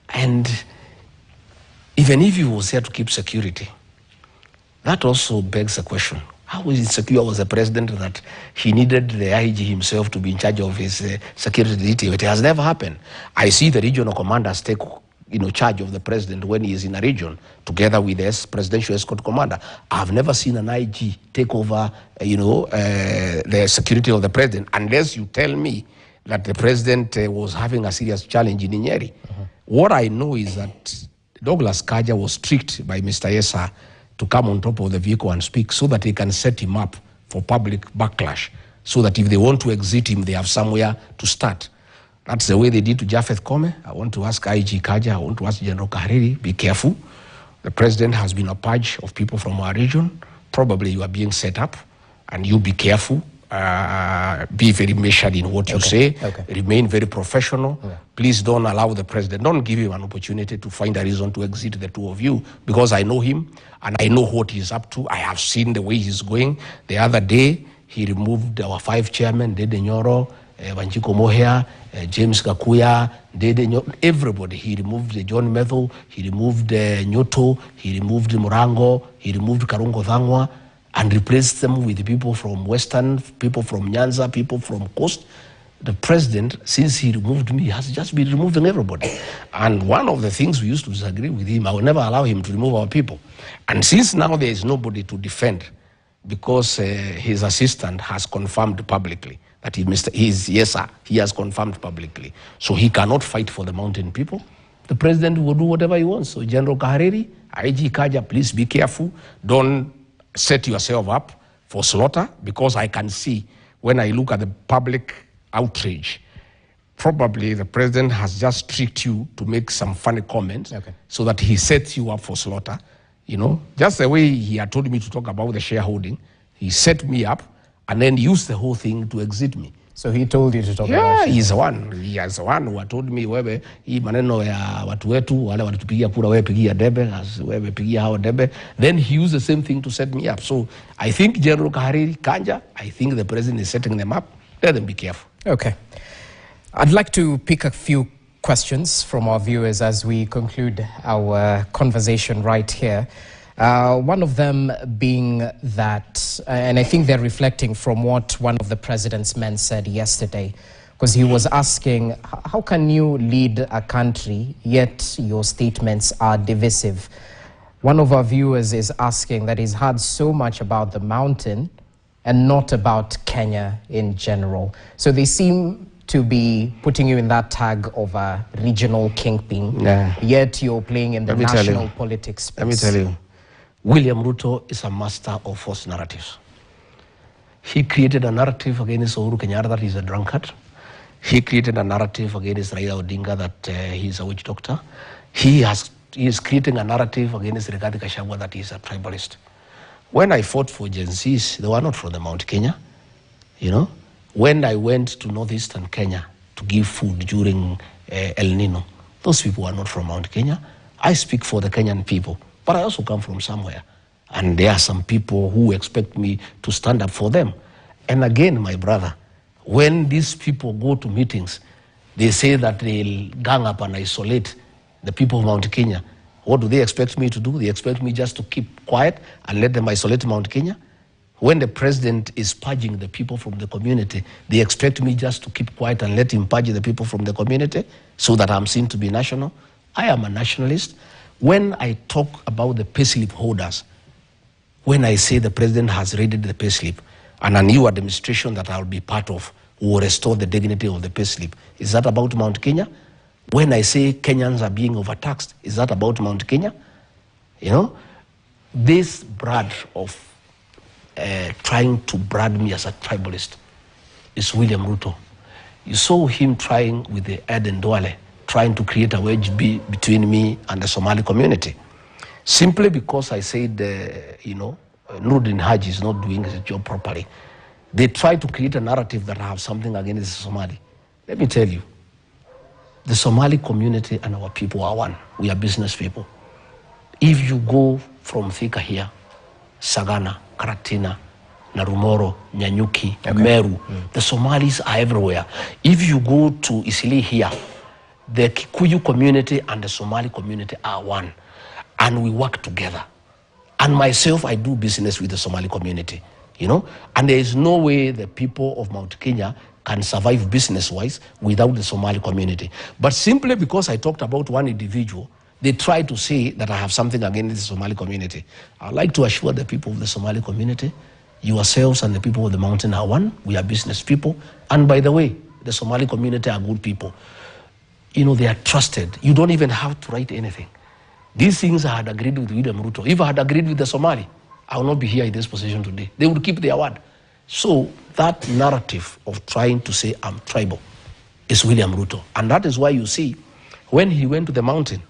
And even if he was there to keep security, that also begs a question. How insecure was the president that he needed the IG himself to be in charge of his security detail? It has never happened. I see the regional commanders take charge of the president when he is in a region, together with the presidential escort commander. I've never seen an IG take over, the security of the president, unless you tell me that the president was having a serious challenge in Nyeri. What I know is that Douglas Kaja was tricked by Mr. Yesa to come on top of the vehicle and speak so that they can set him up for public backlash, so that if they want to exit him, they have somewhere to start. That's the way they did to Japheth Kome. I want to ask IG Kaja, I want to ask General Kahariri, be careful. The president has been a purge of people from our region. Probably you are being set up, and you be careful. Be very measured in what you say. Remain very professional. Please don't allow the president, don't give him an opportunity to find a reason to exit the two of you, because I know him and I know what he's up to. I have seen the way he's going. The other day, he removed our 5 chairmen, Dede Nyoro, Wanjiko Mohea, James Gakuya, everybody. He removed John Methel, he removed Nyoto, he removed Murango, he removed Karungo Thangwa, and replaced them with people from Western, people from Nyanza, people from Coast. The president, since he removed me, has just been removing everybody. And one of the things we used to disagree with him, I will never allow him to remove our people. And since now there is nobody to defend, because his assistant has confirmed publicly that he has confirmed publicly. So he cannot fight for the mountain people. The president will do whatever he wants. So General Kahariri, IG Kaja, please be careful. Don't set yourself up for slaughter, because I can see when I look at the public outrage, probably the president has just tricked you to make some funny comments so that he sets you up for slaughter. Just the way he had told me to talk about the shareholding, he set me up and then used the whole thing to exit me. So he told you to talk about shareholding? He's the one. He is the one who had told me, wewe, hii maneno ya watu wetu, wale walitupigia kura, wewe pigia debe, wewe pigia hao debe. Then he used the same thing to set me up. So I think General Kahariri, Kanja, I think the president is setting them up. Let them be careful. Okay. I'd like to pick a few questions from our viewers as we conclude our conversation right here. One of them being that, and I think they're reflecting from what one of the president's men said yesterday, because he was asking, how can you lead a country, yet your statements are divisive? One of our viewers is asking that he's heard so much about the mountain and not about Kenya in general. So they seem to be putting you in that tag of a regional kingpin, yet you're playing in the national politics space. Let me tell you, William Ruto is a master of false narratives. He created a narrative against Uhuru Kenyatta that he's a drunkard. He created a narrative against Raila Odinga that he's a witch doctor. He is creating a narrative against Rigathi Gachagua that he's a tribalist. When I fought for Gen Zs, they were not from the Mount Kenya, you know. When I went to northeastern Kenya to give food during El Nino, those people were not from Mount Kenya. I speak for the Kenyan people, but I also come from somewhere. And there are some people who expect me to stand up for them. And again, my brother, when these people go to meetings, they say that they'll gang up and isolate the people of Mount Kenya. What do they expect me to do? They expect me just to keep quiet and let them isolate Mount Kenya? When the president is purging the people from the community, they expect me just to keep quiet and let him purge the people from the community so that I'm seen to be national? I am a nationalist. When I talk about the payslip holders, when I say the president has raided the payslip and a new administration that I'll be part of will restore the dignity of the payslip, is that about Mount Kenya? When I say Kenyans are being overtaxed, is that about Mount Kenya? You know, this brand of trying to brand me as a tribalist is William Ruto. You saw him trying with the Eden Duale, trying to create a wedge between me and the Somali community. Simply because I said, Nuruddin Haji is not doing his job properly. They try to create a narrative that I have something against the Somali. Let me tell you, the Somali community and our people are one. We are business people. If you go from Thika here, Sagana, Karatina, Narumoro, Nyanyuki, Meru, the Somalis are everywhere. If you go to Isili here, the Kikuyu community and the Somali community are one. And we work together. And myself, I do business with the Somali community, you know. And there is no way the people of Mount Kenya can survive business-wise without the Somali community. But simply because I talked about one individual, they try to say that I have something against the Somali community. I'd like to assure the people of the Somali community, yourselves and the people of the mountain are one. We are business people. And by the way, the Somali community are good people. You know, they are trusted. You don't even have to write anything. These things I had agreed with William Ruto. If I had agreed with the Somali, I would not be here in this position today. They would keep their word. So that narrative of trying to say I'm tribal is William Ruto. And that is why you see, when he went to the mountain,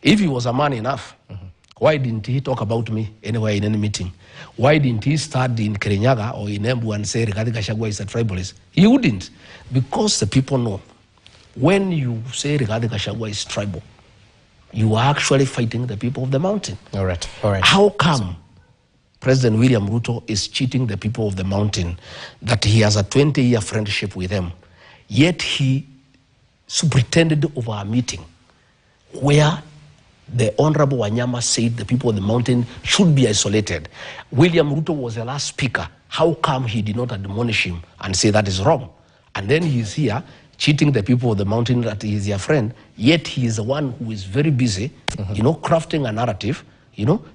if he was a man enough, why didn't he talk about me anywhere in any meeting? Why didn't he start in Kirinyaga or in Embu and say Rigathi Gachagua is a tribalist? He wouldn't, because the people know. When you say Rigathi Gachagua is tribal, you are actually fighting the people of the mountain. All right, all right. How come President William Ruto is cheating the people of the mountain that he has a 20-year friendship with them, yet he superintended over a meeting where the Honorable Wanyama said the people of the mountain should be isolated? William Ruto was the last speaker. How come he did not admonish him and say that is wrong? And then he's here cheating the people of the mountain that he is their friend, yet he is the one who is very busy, crafting a narrative,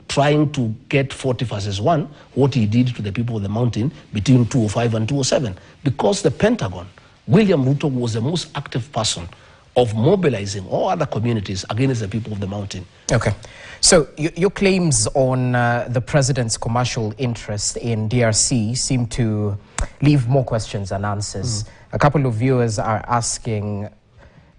trying to get 40 versus 1, what he did to the people of the mountain between 2005 and 2007. Because the Pentagon, William Ruto was the most active person of mobilizing all other communities against the people of the mountain. Okay. So your claims on the president's commercial interest in DRC seem to leave more questions than answers. A couple of viewers are asking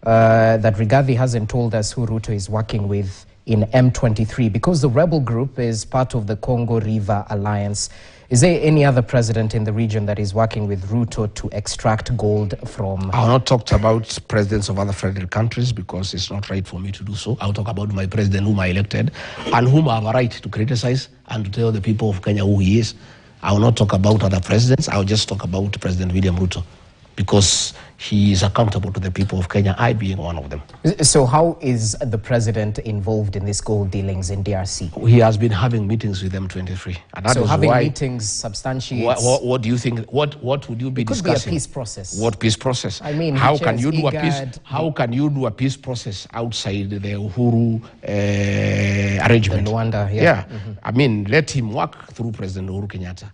that Rigathi hasn't told us who Ruto is working with in M23 because the rebel group is part of the Congo River Alliance. Is there any other president in the region that is working with Ruto to extract gold from? I'll not talk about presidents of other federal countries because it's not right for me to do so. I'll talk about my president whom I elected and whom I have a right to criticize and to tell the people of Kenya who he is. I will not talk about other presidents. I'll just talk about President William Ruto because he is accountable to the people of Kenya, I being one of them. So how is the president involved in these gold dealings in DRC? He has been having meetings with M23. And that so is having why, meetings substantiates... What do you think, what would you be discussing? It could be a peace process. What peace process? I mean, how can you do a peace? How can you do a peace process outside the Uhuru arrangement? The Rwanda, yeah. I mean, let him work through President Uhuru Kenyatta.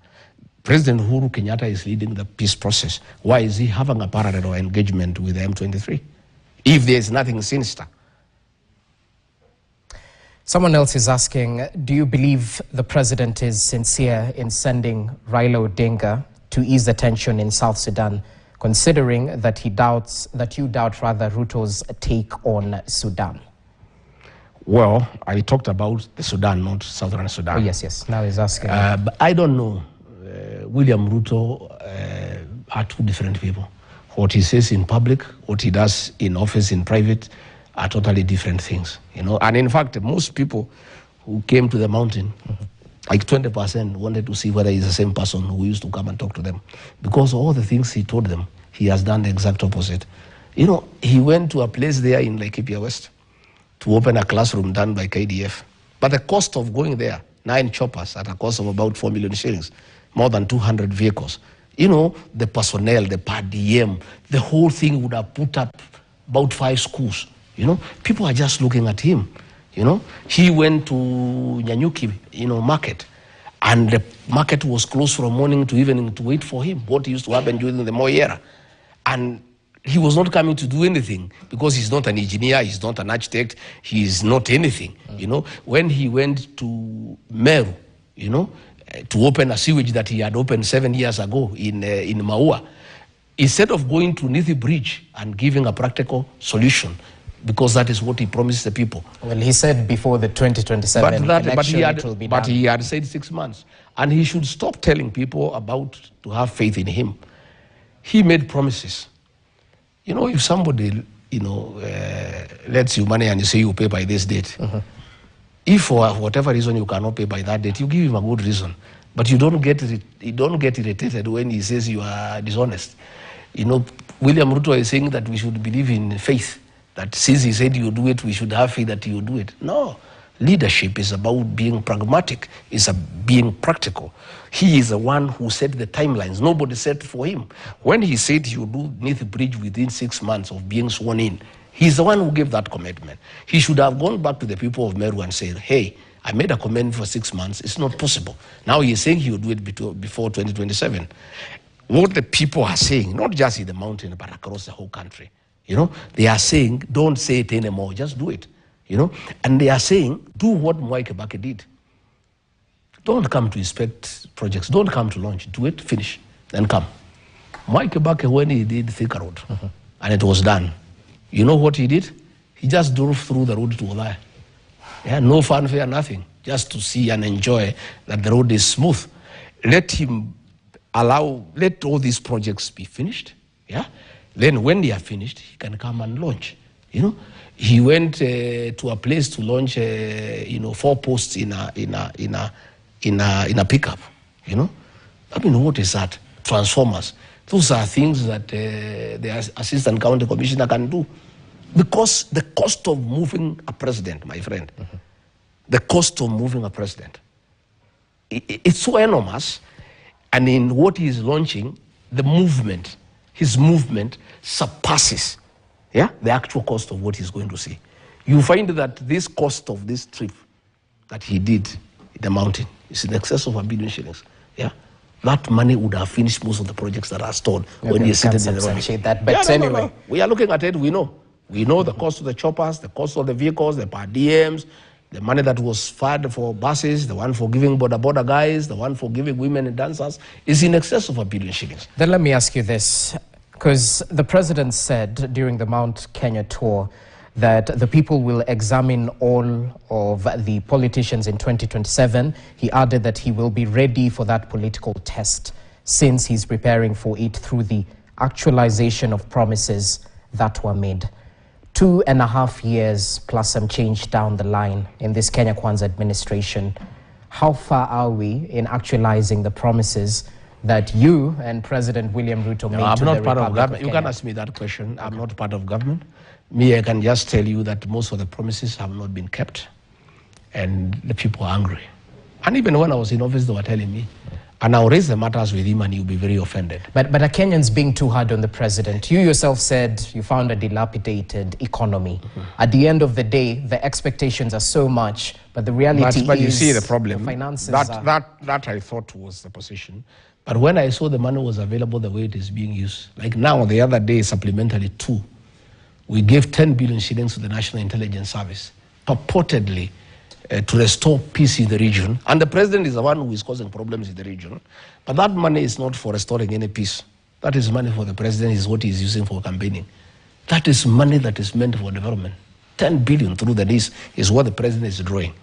President Uhuru Kenyatta is leading the peace process. Why is he having a parallel or engagement with the M23? If there is nothing sinister. Someone else is asking, do you believe the president is sincere in sending Raila Odinga to ease the tension in South Sudan, considering that you doubt Ruto's take on Sudan? Well, I talked about the Sudan, not Southern Sudan. Oh, yes. Now he's asking. But I don't know. William Ruto are two different people. What he says in public, what he does in office, in private, are totally different things. And in fact, most people who came to the mountain, like 20%, wanted to see whether he's the same person who used to come and talk to them, because all the things he told them, he has done the exact opposite. He went to a place there in Laikipia West to open a classroom done by KDF. But the cost of going there, 9 choppers at a cost of about 4 million shillings, more than 200 vehicles. The personnel, the per diem, the whole thing would have put up about 5 schools. People are just looking at him. He went to Nyanyuki, market, and the market was closed from morning to evening to wait for him. What used to happen during the Moi era. And he was not coming to do anything because he's not an engineer, he's not an architect, he's not anything. When he went to Meru, to open a sewage that he had opened 7 years ago in Maua, instead of going to Nithi Bridge and giving a practical solution, because that is what he promised the people. Well, he said before the 2027 election it will be done. But he had said 6 months. And he should stop telling people about to have faith in him. He made promises. If somebody, lets you money and you say you pay by this date, if for whatever reason you cannot pay by that date, you give him a good reason. But you don't get irritated when he says you are dishonest. William Ruto is saying that we should believe in faith, that since he said you do it, we should have faith that you do it. No. Leadership is about being pragmatic, is being practical. He is the one who set the timelines. Nobody set for him. When he said he would do Nithi Bridge within 6 months of being sworn in, he's the one who gave that commitment. He should have gone back to the people of Meru and said, hey, I made a commitment for 6 months. It's not possible. Now he's saying he will do it before 2027. What the people are saying, not just in the mountain, but across the whole country, they are saying, don't say it anymore, just do it. And they are saying, do what Mwai Kibaki did. Don't come to inspect projects. Don't come to launch. Do it, finish, then come. Mwai Kibaki, when he did Thika Road, and it was done, you know what he did? He just drove through the road to Olaya. Yeah, no fanfare, nothing. Just to see and enjoy that the road is smooth. Let all these projects be finished. Yeah. Then when they are finished, he can come and launch. He went to a place to launch, 4 posts in a pickup. I mean, what is that? Transformers. Those are things that the assistant county commissioner can do, because the cost of moving a president, my friend, the cost of moving a president, it's so enormous. And in what he is launching, his movement surpasses the actual cost of what he's going to see. You find that this cost of this trip that he did in the mountain is in excess of 1 billion shillings. Yeah, that money would have finished most of the projects that are stored when he's sitting in the road. That, but anyway, no. We are looking at it. We know the cost of the choppers, the cost of the vehicles, the per diems, the money that was fed for buses, the one for giving border guys, the one for giving women and dancers is in excess of 1 billion shillings. Then let me ask you this. Because the president said during the Mount Kenya tour that the people will examine all of the politicians in 2027. He added that he will be ready for that political test since he's preparing for it through the actualization of promises that were made. 2.5 years plus some change down the line in this Kenya Kwanza administration. How far are we in actualizing the promises that you and President William Ruto made I'm to not the part of Republic government. of You Kenya? can ask me that question. I'm not part of government. Me, I can just tell you that most of the promises have not been kept, and the people are angry. And even when I was in office, they were telling me, and I'll raise the matters with him and he'll be very offended. But are Kenyans being too hard on the president? You yourself said you found a dilapidated economy. At the end of the day, the expectations are so much, but the reality But is you see the problem, the finances that I thought was the position. But when I saw the money was available the way it is being used, like now, the other day, supplementary 2, we gave 10 billion shillings to the National Intelligence Service, purportedly to restore peace in the region. And the president is the one who is causing problems in the region. But that money is not for restoring any peace. That is money for the president, is what he is using for campaigning. That is money that is meant for development. 10 billion through the list is what the president is drawing.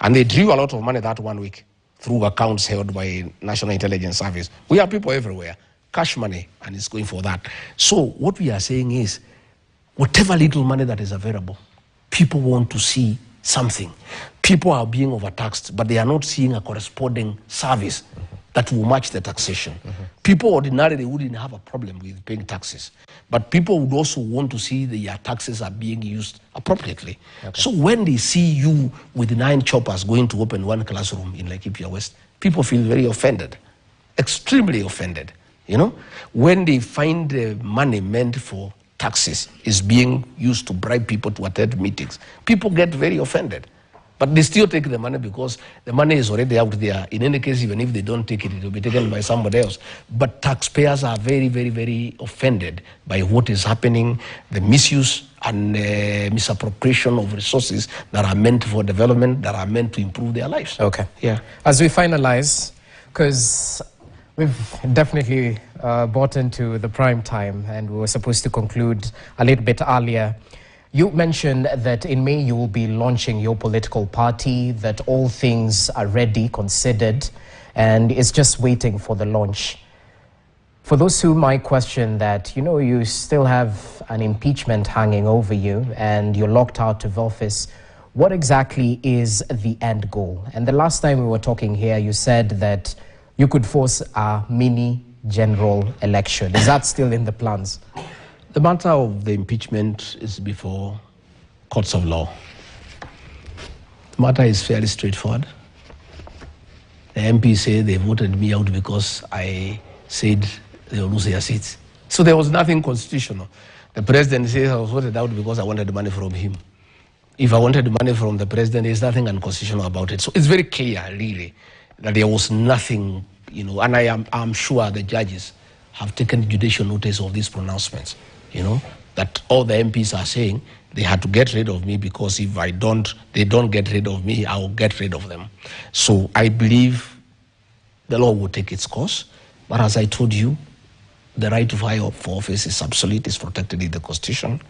And they drew a lot of money that 1 week through accounts held by National Intelligence Service. We have people everywhere, cash money, and it's going for that. So what we are saying is, whatever little money that is available, people want to see something. People are being overtaxed, but they are not seeing a corresponding service that will match the taxation. People ordinarily wouldn't have a problem with paying taxes, but people would also want to see their taxes are being used appropriately. Okay. So when they see you with 9 choppers going to open 1 classroom in Laikipia West, people feel very offended, extremely offended. You know, when they find the money meant for taxes is being used to bribe people to attend meetings, people get very offended. But they still take the money because the money is already out there. In any case, even if they don't take it, it will be taken by somebody else. But taxpayers are very, very, very offended by what is happening, the misuse and misappropriation of resources that are meant for development, that are meant to improve their lives. Okay. Yeah. As we finalize, because we've definitely bought into the prime time and we were supposed to conclude a little bit earlier. You mentioned that in May you will be launching your political party, that all things are ready, considered, and it's just waiting for the launch. For those who might question that, you know, you still have an impeachment hanging over you and you're locked out of office, what exactly is the end goal? And the last time we were talking here, you said that you could force a mini general election. Is that still in the plans? The matter of the impeachment is before courts of law. The matter is fairly straightforward. The MP say they voted me out because I said they will lose their seats. So there was nothing constitutional. The president says I was voted out because I wanted money from him. If I wanted money from the president, there's nothing unconstitutional about it. So it's very clear, really, that there was nothing, you know, and I'm sure the judges have taken judicial notice of these pronouncements, you know, that all the MPs are saying they had to get rid of me because if they don't get rid of me, I will get rid of them. So I believe the law will take its course. But as I told you, the right to vie for office is absolute, is protected in the Constitution.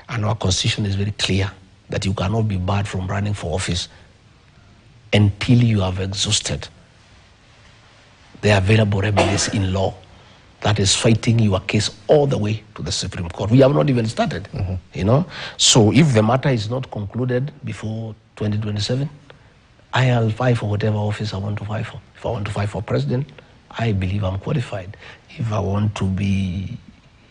And our Constitution is very clear that you cannot be barred from running for office until you have exhausted the available remedies in law. That is fighting your case all the way to the Supreme Court. We have not even started, you know. So if the matter is not concluded before 2027, I'll fight for whatever office I want to fight for. If I want to fight for president, I believe I'm qualified. If I want to be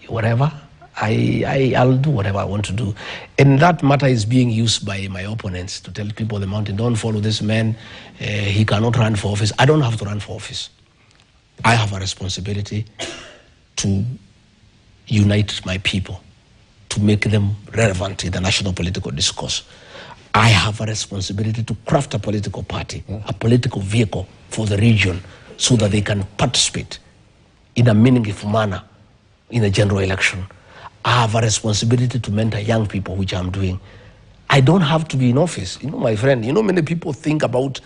whatever, I'll do whatever I want to do. And that matter is being used by my opponents to tell people on the mountain, don't follow this man, he cannot run for office. I don't have to run for office. I have a responsibility to unite my people, to make them relevant in the national political discourse. I have a responsibility to craft a political party, a political vehicle for the region so that they can participate in a meaningful manner in a general election. I have a responsibility to mentor young people, which I'm doing. I don't have to be in office. You know, my friend, you know, many people think about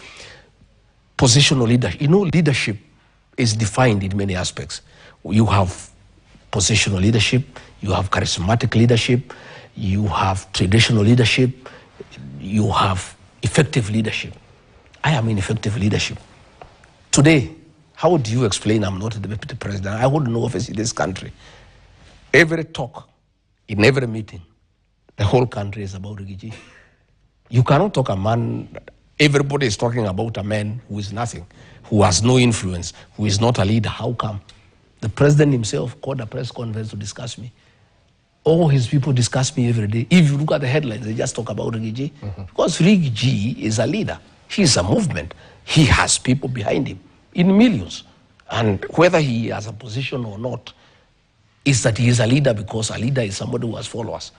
positional leadership. You know, leadership is defined in many aspects. You have positional leadership, you have charismatic leadership, you have traditional leadership, you have effective leadership. I am in effective leadership. Today, how do you explain I'm not the deputy president? I hold no office in this country. Every talk, in every meeting, the whole country is about Rigathi. You cannot talk a man Everybody is talking about a man who is nothing, who has no influence, who is not a leader. How come? The president himself called a press conference to discuss me. All his people discuss me every day. If you look at the headlines, they just talk about Rigathi. Because Rigathi is a leader. He's a movement. He has people behind him in millions. And whether he has a position or not, is that he is a leader, because a leader is somebody who has followers.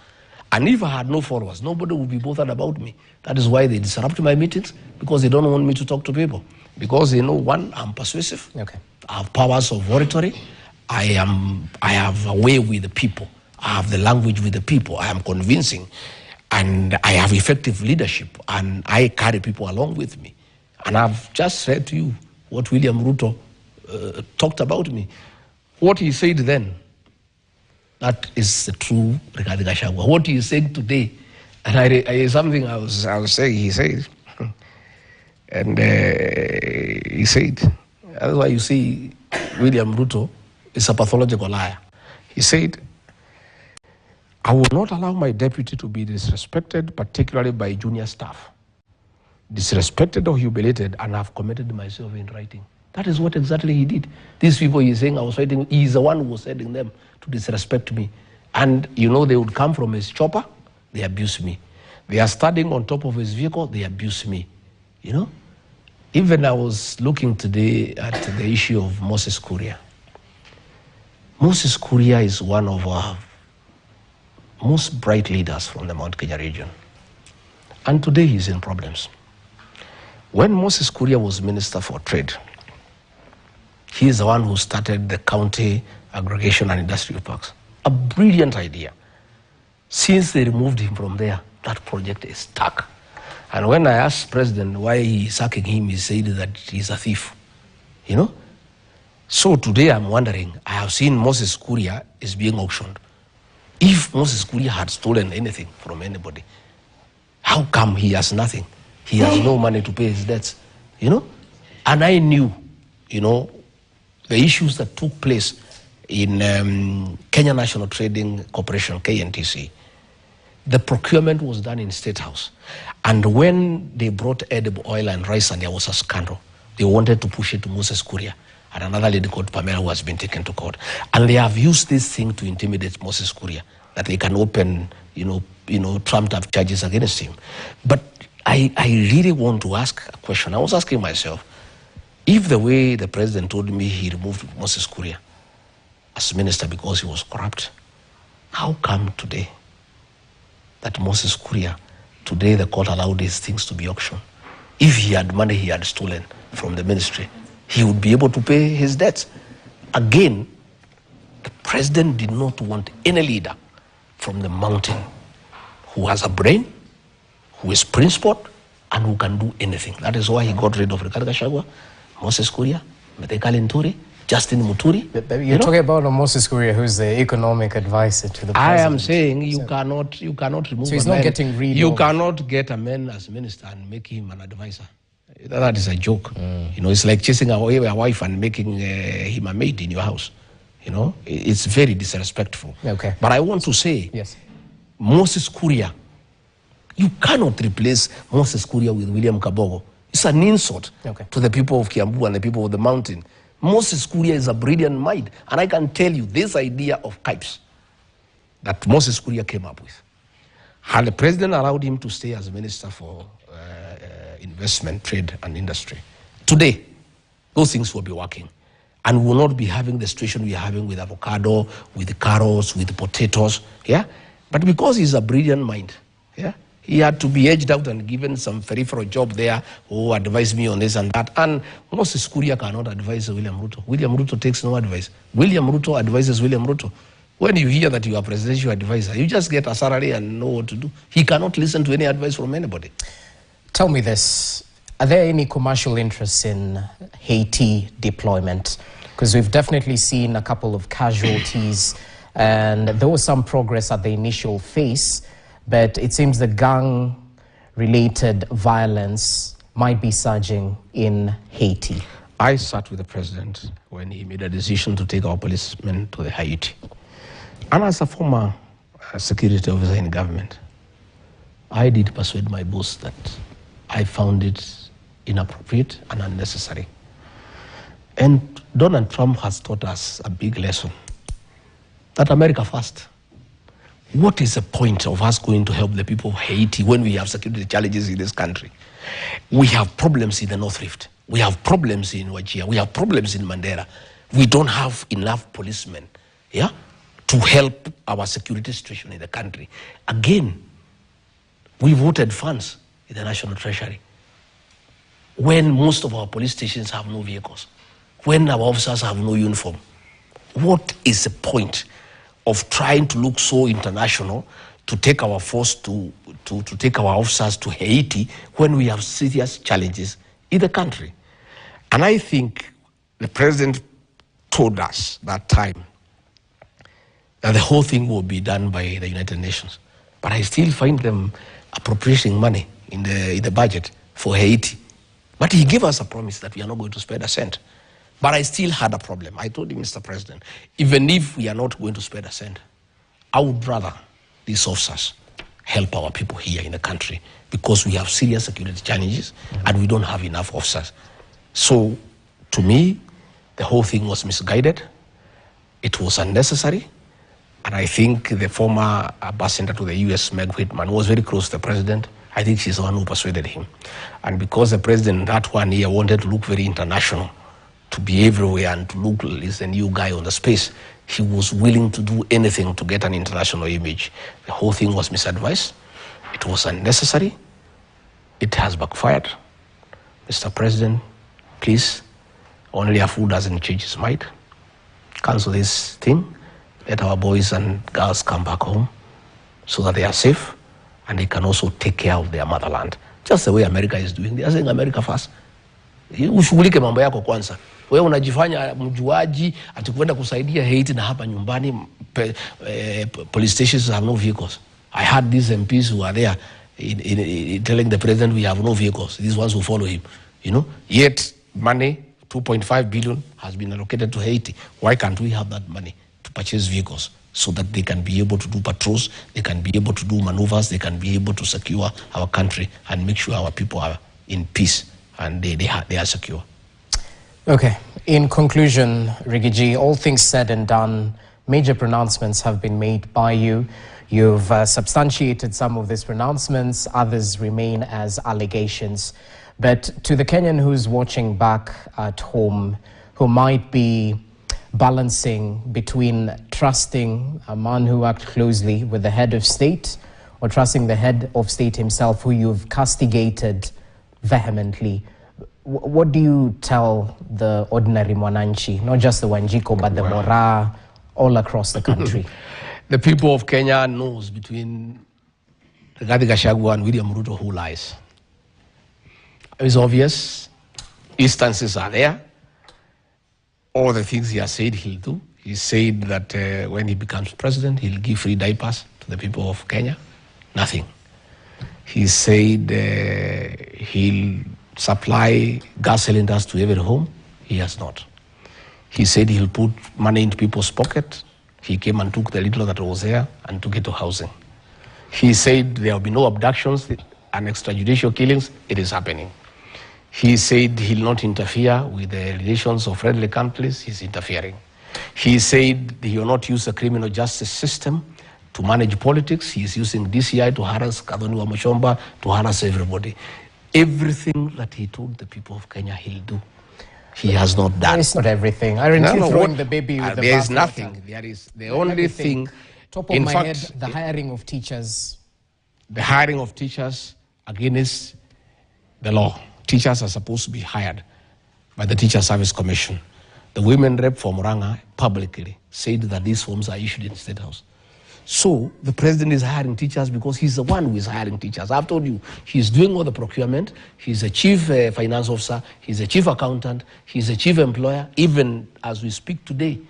And if I had no followers, nobody would be bothered about me. That is why they disrupt my meetings, because they don't want me to talk to people. Because they know, one, I'm persuasive. Okay. I have powers of oratory. I have a way with the people. I have the language with the people. I am convincing. And I have effective leadership. And I carry people along with me. And I've just said to you what William Ruto talked about me. What he said then, that is the true Rigathi Gachagua. What he is saying today, and something I was saying, he said, and he said, that's why you see William Ruto is a pathological liar. He said, I will not allow my deputy to be disrespected, particularly by junior staff. Disrespected or humiliated, and I've committed myself in writing. That is what exactly he did. These people he's saying I was fighting, he's the one who was sending them to disrespect me. And you know, they would come from his chopper, they abuse me. They are standing on top of his vehicle, they abuse me. You know? Even I was looking today at the issue of Moses Kuria. Moses Kuria is one of our most bright leaders from the Mount Kenya region. And today he's in problems. When Moses Kuria was Minister for Trade, he is the one who started the county aggregation and industrial parks. A brilliant idea. Since they removed him from there, that project is stuck. And when I asked President why he's sacking him, he said that he's a thief. You know? So today I'm wondering, I have seen Moses Kuria is being auctioned. If Moses Kuria had stolen anything from anybody, how come he has nothing? He has no money to pay his debts, you know? And I knew, you know, the issues that took place in Kenya National Trading Corporation, KNTC. The procurement was done in State House. And when they brought edible oil and rice and there was a scandal, they wanted to push it to Moses Kuria and another lady called Pamela who has been taken to court. And they have used this thing to intimidate Moses Kuria, that they can open, you know, trumped up charges against him. But I really want to ask a question. I was asking myself, if the way the president told me he removed Moses Kuria as minister because he was corrupt, how come today that Moses Kuria, today the court allowed these things to be auctioned? If he had money he had stolen from the ministry, he would be able to pay his debts. Again, the president did not want any leader from the mountain who has a brain, who is principled, and who can do anything. That is why he got rid of Rigathi Gachagua, Moses Kuria, Methekali Nturi, Justin Muturi. You're talking about Moses Kuria, who's the economic advisor to the president. I am saying you cannot remove. So he's not getting rid of. You cannot get a man as minister and make him an advisor. That is a joke. You know, it's like chasing away a wife and making him a maid in your house. You know, it's very disrespectful. Okay. But I want to say, yes, Moses Kuria, you cannot replace Moses Kuria with William Kabogo. It's an insult to the people of Kiambu and the people of the mountain. Moses Kuria is a brilliant mind. And I can tell you this idea of KIPES that Moses Kuria came up with. Had the president allowed him to stay as minister for investment, trade, and industry, today, those things will be working. And we will not be having the situation we are having with avocado, with carrots, with potatoes, yeah? But because he's a brilliant mind, yeah? He had to be edged out and given some peripheral job there who advised me on this and that. And Moses Kuria cannot advise William Ruto. William Ruto takes no advice. William Ruto advises William Ruto. When you hear that you are presidential advisor, you just get a salary and know what to do. He cannot listen to any advice from anybody. Tell me this. Are there any commercial interests in Haiti deployment? Because we've definitely seen a couple of casualties and there was some progress at the initial phase, but it seems the gang-related violence might be surging in Haiti. I sat with the president when he made a decision to take our policemen to the Haiti. And as a former security officer in government, I did persuade my boss that I found it inappropriate and unnecessary. And Donald Trump has taught us a big lesson, that America first. What is the point of us going to help the people of Haiti when we have security challenges in this country? We have problems in the North Rift. We have problems in Wajir. We have problems in Mandera. We don't have enough policemen, yeah, to help our security situation in the country. Again, we voted funds in the National Treasury when most of our police stations have no vehicles, when our officers have no uniform. What is the point of trying to look so international to take our force to take our officers to Haiti when we have serious challenges in the country? And I think the president told us that time that the whole thing will be done by the United Nations. But I still find them appropriating money in the budget for Haiti. But he gave us a promise that we are not going to spend a cent. But I still had a problem. I told him, Mr. President, even if we are not going to spend a cent, I would rather these officers help our people here in the country, because we have serious security challenges and we don't have enough officers. So, to me, the whole thing was misguided. It was unnecessary. And I think the former ambassador to the US, Meg Whitman, was very close to the president. I think she's the one who persuaded him. And because the president that 1 year wanted to look very international, to be everywhere and to look as a new guy on the space, he was willing to do anything to get an international image. The whole thing was misadvised. It was unnecessary. It has backfired. Mr. President, please, only a fool doesn't change his mind. Cancel this thing. Let our boys and girls come back home so that they are safe and they can also take care of their motherland. Just the way America is doing. They are saying America first. Ushughulike mambo yako kwanza. Wewe unajifanya mjuaji atikwenda kusaidia Haiti na hapa nyumbani police stations have no vehicles. I had these MPs who are there telling the president we have no vehicles. These ones who follow him, you know. Yet money, 2.5 billion has been allocated to Haiti. Why can't we have that money to purchase vehicles so that they can be able to do patrols, they can be able to do maneuvers, they can be able to secure our country and make sure our people are in peace and they are secure. Okay. In conclusion, Rigathi, all things said and done, major pronouncements have been made by you. You've substantiated some of these pronouncements, others remain as allegations. But to the Kenyan who's watching back at home, who might be balancing between trusting a man who worked closely with the head of state or trusting the head of state himself, who you've castigated vehemently, what do you tell the ordinary Mwananchi, not just the Wanjiko, but the Mora, all across the country? The people of Kenya knows between Rigathi Gachagua and William Ruto who lies. It's obvious. Instances are there. All the things he has said he'll do. He said that when he becomes president, he'll give free diapers to the people of Kenya. Nothing. He said he'll supply gas cylinders to every home. He has not. He said he'll put money into people's pocket. He came and took the little that was there and took it to housing. He said there will be no abductions and extrajudicial killings. It is happening. He said he'll not interfere with the relations of friendly countries. He's interfering. He said he will not use the criminal justice system to manage politics. He's using DCI to harass Kadhoni wa Mushomba, to harass everybody. Everything that he told the people of Kenya he'll do, he has not done. It's not everything. Aren't you throwing the baby with the There is bathwater? nothing. There is the only thing. Top of my head, the hiring of teachers. The hiring of teachers against the law. Teachers are supposed to be hired by the Teacher Service Commission. The women rep for Muranga publicly said that these forms are issued in the State House. So the president is hiring teachers because he's the one who is hiring teachers. I've told you, he's doing all the procurement. He's a chief finance officer. He's a chief accountant. He's a chief employer. Even as we speak today,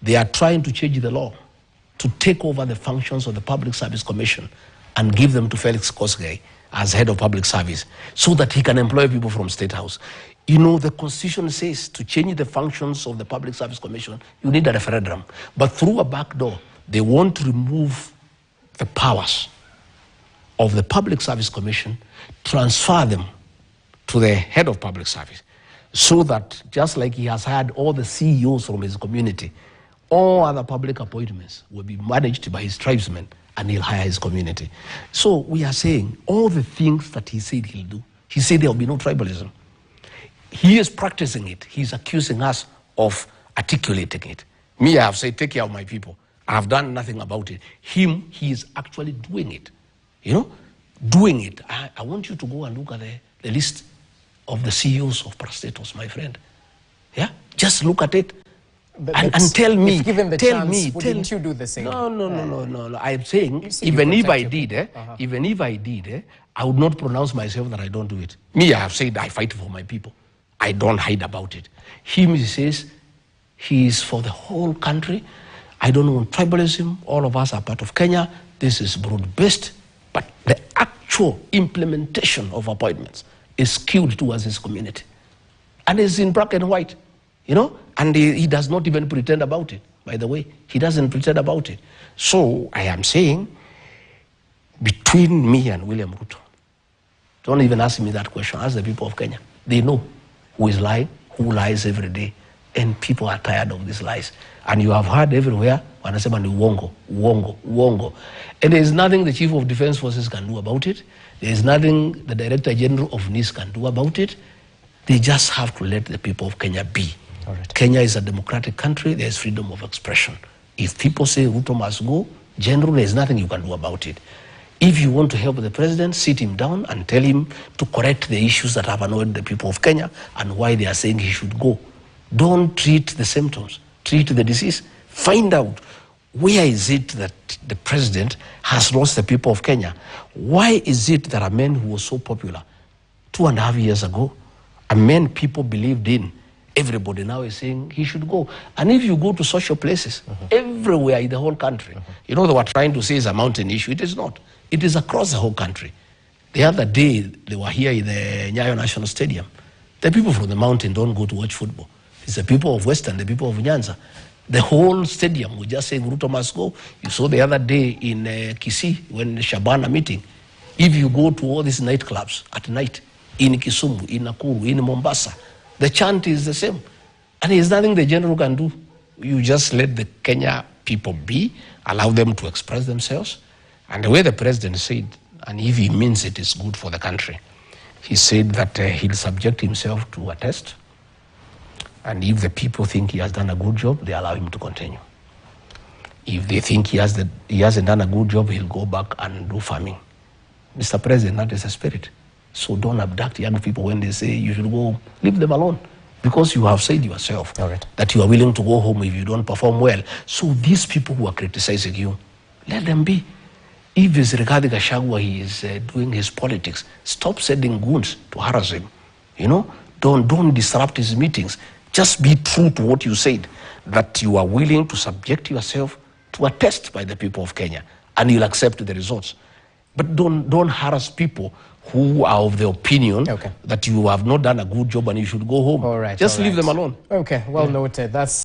they are trying to change the law to take over the functions of the Public Service Commission and give them to Felix Kosgei as head of public service so that he can employ people from State House. You know, the Constitution says to change the functions of the Public Service Commission, you need a referendum. But through a back door, they want to remove the powers of the Public Service Commission, transfer them to the head of public service, so that just like he has hired all the CEOs from his community, all other public appointments will be managed by his tribesmen, and he'll hire his community. So we are saying all the things that he said he'll do. He said there will be no tribalism. He is practicing it. He's accusing us of articulating it. Me, I have said, take care of my people. I have done nothing about it. Him, he is actually doing it. You know, doing it. I want you to go and look at the list of the CEOs of parastatals, my friend. Yeah? Just look at it. And tell me, given the tell chance, me, wouldn't you do the same? No. I'm saying, even if I did, I would not pronounce myself that I don't do it. Me, I have said I fight for my people. I don't hide about it. Him, he says, he is for the whole country. I don't want tribalism. All of us are part of Kenya. This is broad-based. But the actual implementation of appointments is skewed towards his community. And it's in black and white, you know? And he does not even pretend about it, by the way. He doesn't pretend about it. So I am saying, between me and William Ruto, don't even ask me that question. Ask the people of Kenya. They know who is lying, who lies every day. And people are tired of these lies. And you have heard everywhere, wanasema ni uongo, uongo, uongo. And there is nothing the Chief of Defense Forces can do about it. There is nothing the Director General of NIS can do about it. They just have to let the people of Kenya be. Right. Kenya is a democratic country. There is freedom of expression. If people say Ruto must go, General, there is nothing you can do about it. If you want to help the president, sit him down and tell him to correct the issues that have annoyed the people of Kenya and why they are saying he should go. Don't treat the symptoms, treat the disease. Find out where is it that the president has lost the people of Kenya. Why is it that a man who was so popular 2.5 years ago, a man people believed in, everybody now is saying he should go. And if you go to social places, everywhere in the whole country, you know, they were trying to say it's a mountain issue. It is not. It is across the whole country. The other day, they were here in the Nyayo National Stadium. The people from the mountain don't go to watch football. It's the people of Western, the people of Nyanza. The whole stadium was just saying Ruto must go. You saw the other day in Kisii, when Shabana meeting. If you go to all these nightclubs at night, in Kisumu, in Nakuru, in Mombasa, the chant is the same. And there's nothing the general can do. You just let the Kenya people be, allow them to express themselves. And the way the president said, and if he means it is good for the country, he said that he'll subject himself to a test. And if the people think he has done a good job, they allow him to continue. If they think he hasn't done a good job, he'll go back and do farming. Mr. President, that is the spirit. So don't abduct young people when they say you should go home. Leave them alone. Because you have said yourself that you are willing to go home if you don't perform well. So these people who are criticizing you, let them be. If it's Rigathi Gachagua, he is doing his politics, stop sending goons to harass him. You know, don't disrupt his meetings. Just be true to what you said, that you are willing to subject yourself to a test by the people of Kenya, and you'll accept the results. But don't harass people who are of the opinion that you have not done a good job and you should go home. Just leave them alone. Okay, well noted. That's